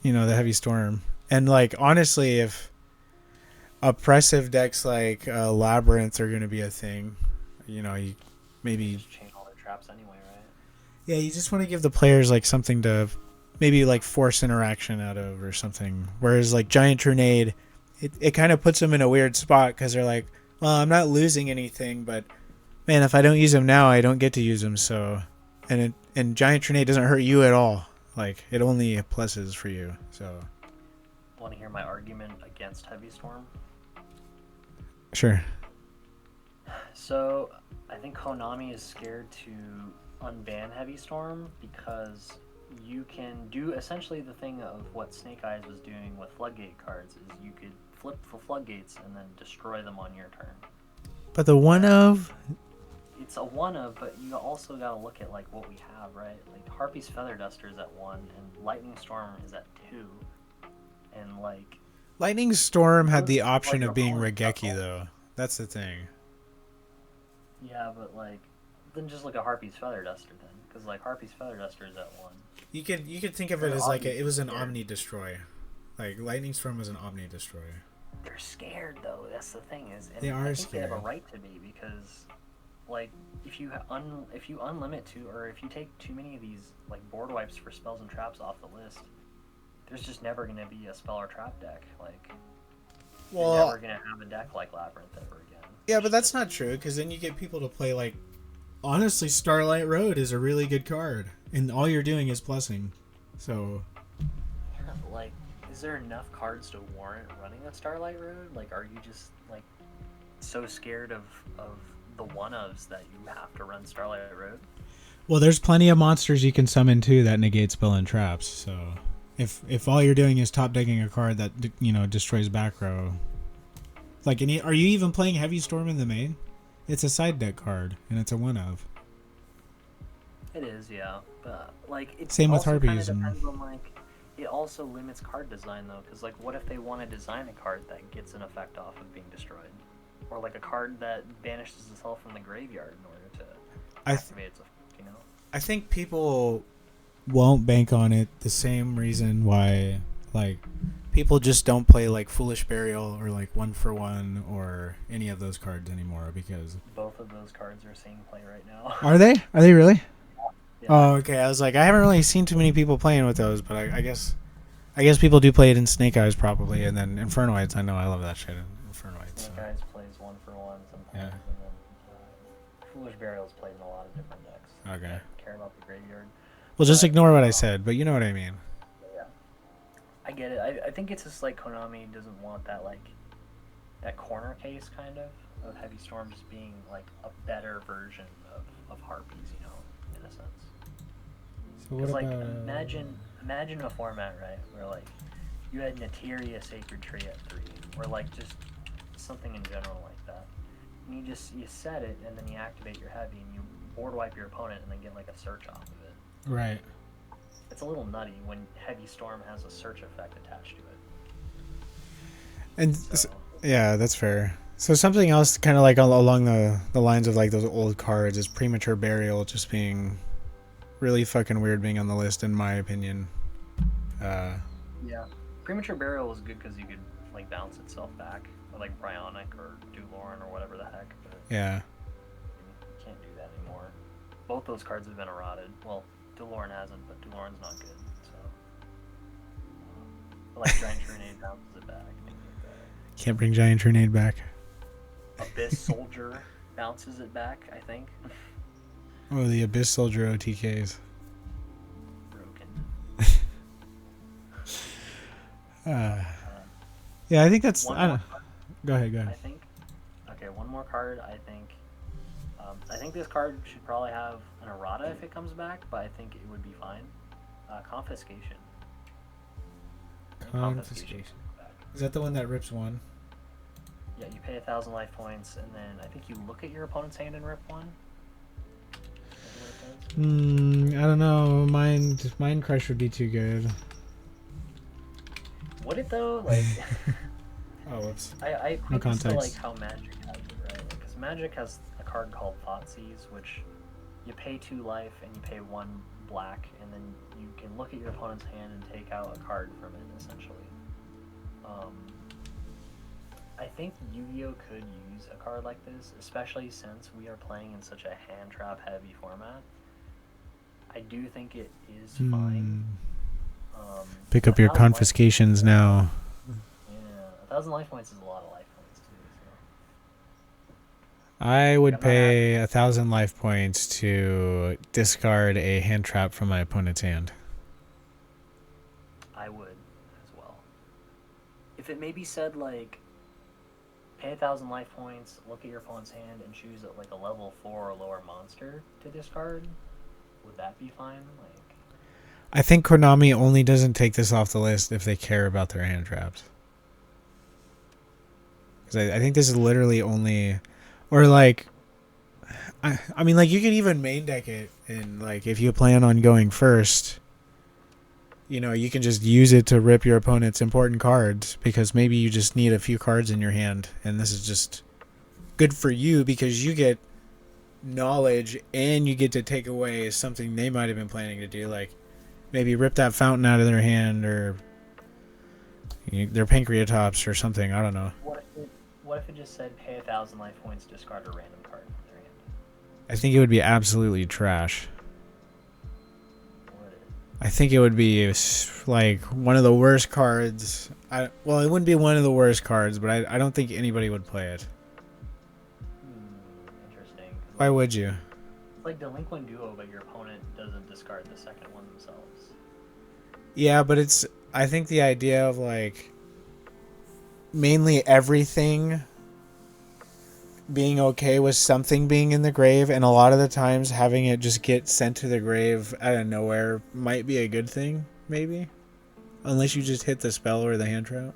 Heavy Storm. And like, honestly, if oppressive decks like Labyrinth are going to be a thing, you maybe just chain all their traps anyway, right? Yeah, you just want to give the players like something to maybe like force interaction out of or something. Whereas like Giant Trinade, it kind of puts them in a weird spot, because they're like, well, I'm not losing anything, but man, if I don't use them now, I don't get to use them. So, and Giant Trinade doesn't hurt you at all. Like, it only pluses for you. So, want to hear my argument against Heavy Storm? Sure. So, I think Konami is scared to unban Heavy Storm because you can do essentially the thing of what Snake Eyes was doing with Floodgate cards, is you could flip for Floodgates and then destroy them on your turn. But the one of... It's a one of, but you also gotta look at like what we have, right? Like Harpy's Feather Duster is at 1, and Lightning Storm is at 2. And like... Lightning Storm had the option of being Regeki, though. That's the thing. Yeah, but like... Then just look at Harpy's Feather Duster then. Because like Harpy's Feather Duster is at 1. You could think of it as like it was an Omni Destroy. Like Lightning Storm was an Omni Destroy. They're scared though. That's the thing is, and they are I think scared. They have a right to be, because, like, if you unlimit or if you take too many of these like board wipes for spells and traps off the list, there's just never gonna be a spell or trap deck. Like, you're never gonna have a deck like Labyrinth ever again. Yeah, but that's not true, because then you get people to play like. Honestly, Starlight Road is a really good card, and all you're doing is plussing. So, yeah, like, is there enough cards to warrant running a Starlight Road? Like, are you just like so scared of the one-ofs that you have to run Starlight Road? Well, there's plenty of monsters you can summon too that negate spell and traps. So, if all you're doing is top decking a card that destroys back row, like, are you even playing Heavy Storm in the main? It's a side deck card, and it's a one of. It is, yeah, but like it's same with also Harpies. Kind of depends on, like, it also limits card design though, because like, what if they want to design a card that gets an effect off of being destroyed, or like a card that banishes itself from the graveyard in order to activate its effect, I think people won't bank on it the same reason why, like, people just don't play like Foolish Burial or like 1-for-1 or any of those cards anymore, because both of those cards are seeing play right now. Are they? Are they really? Yeah. Oh, okay. I was like, I haven't really seen too many people playing with those, but I guess people do play it in Snake Eyes probably, and then Infernoids. I know, I love that shit in Infernoids. Snake Eyes plays 1-for-1 sometimes, Yeah. and then Foolish Burial is played in a lot of different decks. Okay. That care about the graveyard. Well, just ignore what I said, but you know what I mean. Yeah, I get it. I think it's just like Konami doesn't want that, like, that corner case kind of Heavy Storm just being like a better version of Harpies, in a sense. So Because like, imagine a format, right, where like you had Neteria Sacred Tree at 3, or like just something in general like that, and you set it, and then you activate your heavy, and you board wipe your opponent, and then get like a search off of it. Right. It's a little nutty when Heavy Storm has a search effect attached to it. And So, yeah, that's fair. So something else kind of like along the lines of like those old cards is Premature Burial just being really fucking weird being on the list, in my opinion. Yeah. Premature Burial was good because you could like bounce itself back, or like Bryonic or Dulorn or whatever the heck. But Yeah. you can't do that anymore. Both those cards have been eroded. Well, Dulorn hasn't, but Dulorn's not good. So, but like Giant Grenade bounces it back. Things like that. Can't bring Giant Grenade back. Abyss Soldier bounces it back, I think. Oh, the Abyss Soldier OTKs. Broken. Yeah, I think that's. One I more don't, card, go ahead. I think. Okay, one more card. I think this card should probably have an errata if it comes back, but I think it would be fine. Confiscation. Confiscation. comes back. Is that the one that rips one? Yeah, you pay 1,000 life points, and then I think you look at your opponent's hand and rip one. Is that what it does? I don't know. Mind Crush would be too good. Would it though? Like, Oh, whoops. I No equate this to like context. how Magic has it, right? Because Magic has a card called Thoughtseize, which you pay 2 life and you pay 1 black, and then you can look at your opponent's hand and take out a card from it, essentially. I think Yu-Gi-Oh could use a card like this, especially since we are playing in such a hand trap heavy format. I do think it is fine. Pick up your 1,000 life- confiscations now. Yeah, 1,000 life points is a lot of life points too. So. I would I'm not pay 1,000 life points to discard a hand trap from my opponent's hand. I would as well. If it maybe said like, pay 1,000 life points, look at your opponent's hand, and choose like a level 4 or lower monster to discard, would that be fine? Like, I think Konami only doesn't take this off the list if they care about their hand traps. Because I think this is literally only, or like, I mean, like you could even main deck it, and like if you plan on going first, you know, you can just use it to rip your opponent's important cards, because maybe you just need a few cards in your hand, and this is just good for you because you get knowledge and you get to take away something they might have been planning to do, like maybe rip that fountain out of their hand, or their Pancreatops or something. I don't know. what if it just said pay 1,000 life points, discard a random card from their hand? I think it would be absolutely trash. Would it? I think it would be like one of the worst cards. Well, it wouldn't be one of the worst cards, but I don't think anybody would play it. Interesting. Why would you? It's like Delinquent Duo, but your opponent doesn't discard the second one themselves. Yeah, but it's, I think the idea of like mainly everything being okay with something being in the grave, and a lot of the times having it just get sent to the grave out of nowhere might be a good thing, maybe. Unless you just hit the spell or the hand trap.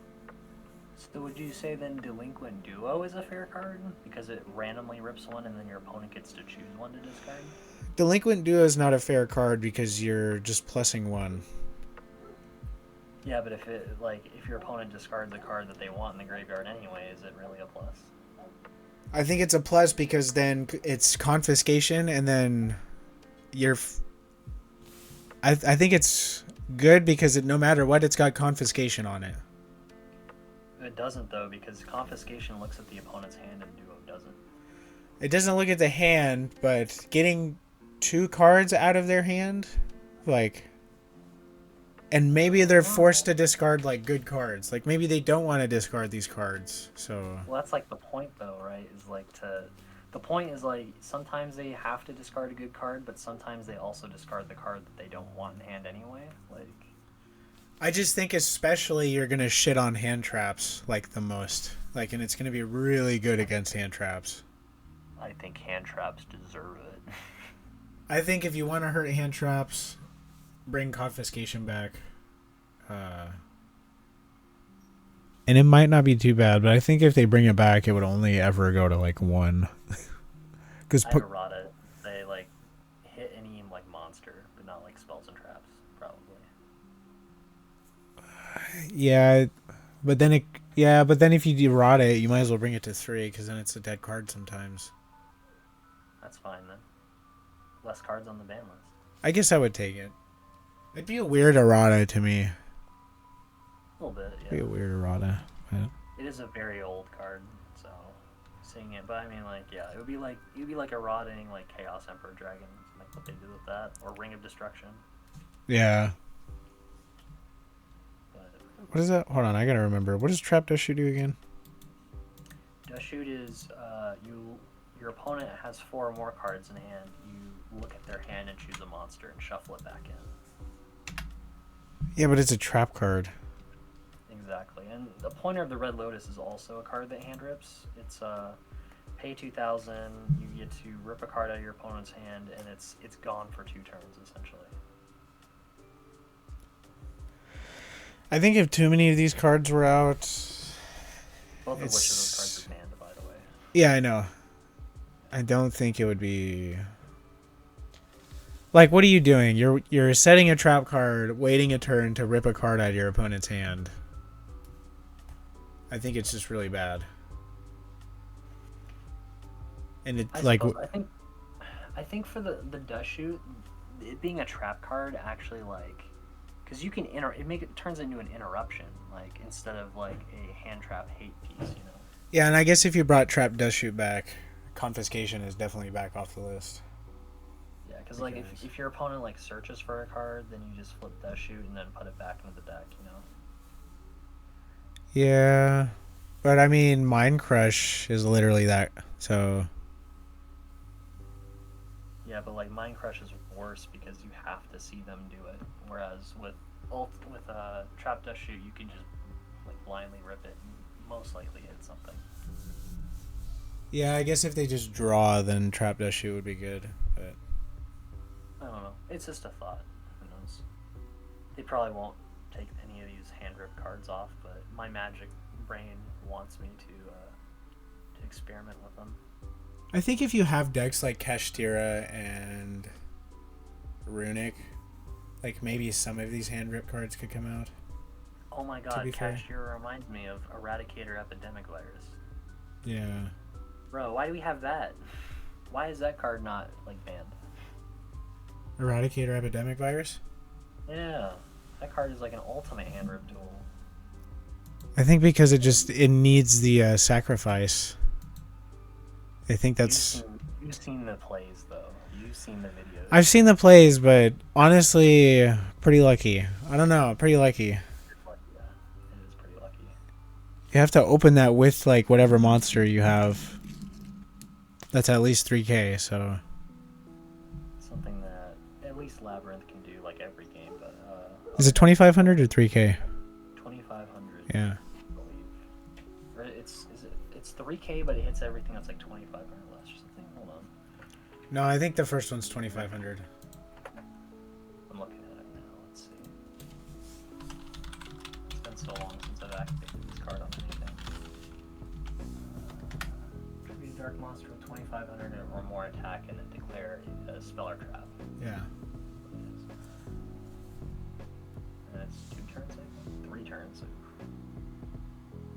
So would you say then Delinquent Duo is a fair card? Because it randomly rips one and then your opponent gets to choose one to discard? Delinquent Duo is not a fair card because you're just plussing one. Yeah, but if your opponent discards a card that they want in the graveyard anyway, is it really a plus? I think it's a plus because then it's confiscation, and then you're... I think it's good because no matter what, it's got confiscation on it. It doesn't though, because confiscation looks at the opponent's hand and Duo doesn't. It doesn't look at the hand, but getting 2 cards out of their hand, like... And maybe they're forced to discard like good cards. Like maybe they don't want to discard these cards. So Well, that's like the point though, right? The point is like sometimes they have to discard a good card, but sometimes they also discard the card that they don't want in hand anyway. Like, I just think especially you're gonna shit on hand traps like the most. Like, and it's gonna be really good against hand traps. I think hand traps deserve it. I think if you want to hurt hand traps, bring confiscation back. And it might not be too bad, but I think if they bring it back, it would only ever go to like 1. Because I'd errata they like hit any like monster, but not like spells and traps, probably. yeah, but then if you errata it, you might as well bring it to 3 because then it's a dead card sometimes. That's fine then. Less cards on the ban list. I guess I would take it. It'd be a weird errata to me. A little bit, yeah. It'd be a weird errata. But... It is a very old card, so seeing it. But I mean, like, yeah, it would be like errataing like Chaos Emperor Dragon, like what they did with that, or Ring of Destruction. Yeah. But What is that? Hold on, I gotta remember. What does Trap Dushu do again? Dushoot is your opponent has 4 or more cards in hand. You look at their hand and choose a monster and shuffle it back in. Yeah, but it's a trap card. Exactly, and the Pointer of the Red Lotus is also a card that hand rips. It's pay 2,000. You get to rip a card out of your opponent's hand, and it's gone for 2 turns essentially. I think if too many of these cards were out... Both of which of those cards are banned, by the way. Yeah, I know. I don't think it would be... Like, what are you doing? You're setting a trap card, waiting a turn to rip a card out of your opponent's hand. I think it's just really bad. And it I think for the Dushoot, it being a trap card actually like, because you can it turns into an interruption, like instead of like a hand trap hate piece, you know. Yeah, and I guess if you brought Trap Dushoot back, confiscation is definitely back off the list. Yeah, because like if your opponent like searches for a card, then you just flip Dushoot and then put it back into the deck, you know. Yeah, but I mean, Mind Crush is literally that, so... Yeah, but like Mind Crush is worse because you have to see them do it, whereas with Trap Dushoot, you can just like blindly rip it and most likely hit something. Yeah, I guess if they just draw, then Trap Dushoot would be good, but... I don't know. It's just a thought. Who knows? They probably won't take any of these hand rip cards off, but my magic brain wants me to experiment with them. I think if you have decks like Kashtira and Runic, like maybe some of these hand rip cards could come out. Oh my god, Kashtira reminds me of Eradicator Epidemic Virus. Yeah. Bro, why do we have that? Why is that card not like banned? Eradicator Epidemic Virus? Yeah. That card is like an ultimate hand rip tool. I think because it needs the sacrifice. I think that's... You've seen the plays, though. You've seen the videos. I've seen the plays, but honestly, pretty lucky. I don't know, pretty lucky. Yeah, it is pretty lucky. You have to open that with, like, whatever monster you have. That's at least 3k, so... Something that at least Labyrinth can do, like, every game, but... Is it 2,500 or 3k? 2,500. Yeah. It's 3k, but it hits everything that's like 2,500 less or something. Hold on. No, I think the first one's 2,500. I'm looking at it now. Let's see. It's been so long since I've activated this card on anything. Tribute Dark Monster with 2,500 or more attack and then declare a spell or trap. Yeah. And it's 2 turns, I think? 3 turns.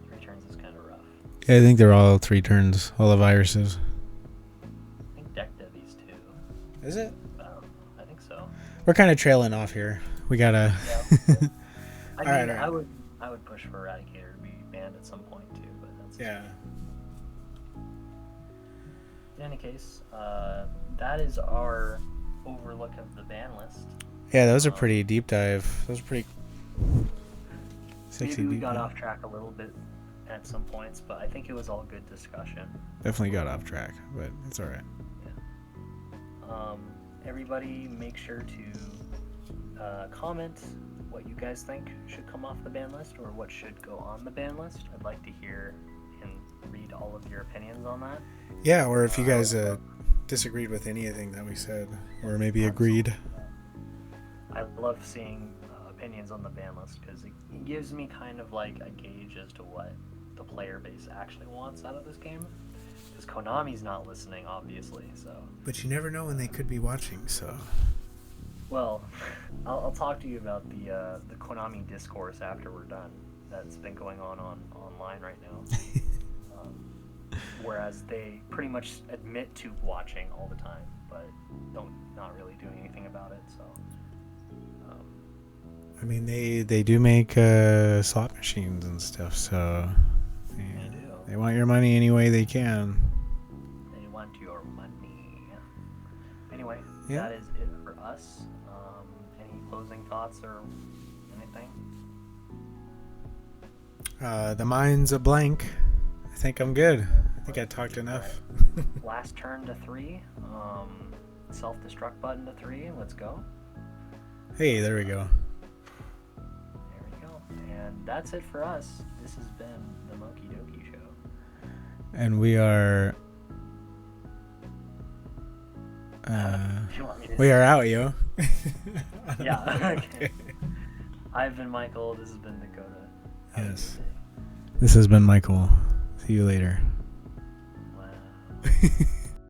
3 turns is kind of rough. Yeah, I think they're all 3 turns, all the viruses. I think deck devies too. Is it? I think so. We're kind of trailing off here. We gotta... Yeah. I mean, Alright. I would push for Eradicator to be banned at some point too, but that's... Yeah. In any case, that is our overlook of the ban list. Yeah, that was a pretty deep dive. That was pretty... sexy Maybe we deep got dive. off track a little bit at some points, but I think it was all good discussion. Definitely got off track, but it's alright. Yeah. Everybody make sure to comment what you guys think should come off the ban list or what should go on the ban list. I'd like to hear and read all of your opinions on that. Yeah, or if you guys disagreed with anything that we said, or maybe agreed. I love seeing opinions on the ban list because it gives me kind of like a gauge as to what the player base actually wants out of this game. Because Konami's not listening, obviously, so... But you never know when they could be watching, so... Well, I'll talk to you about the Konami discourse after we're done. That's been going on online right now. Whereas they pretty much admit to watching all the time, but not really doing anything about it. So, I mean, they do make slot machines and stuff, so they do. they want your money any way they can. They want your money. Anyway, Yeah. that is it for us. Any closing thoughts or anything? The mind's a blank. I think I'm good. I think I talked enough. Last turn to 3. Self-destruct button to 3. Let's go. Hey, there we go. There we go. And that's it for us. This has been the Mokey Doki Show. And we are If you want me to we are out, yo. Yeah. Okay. I've been Michael. This has been Dakota. Have a Yes. good day. This has been Michael. See you later. Wow.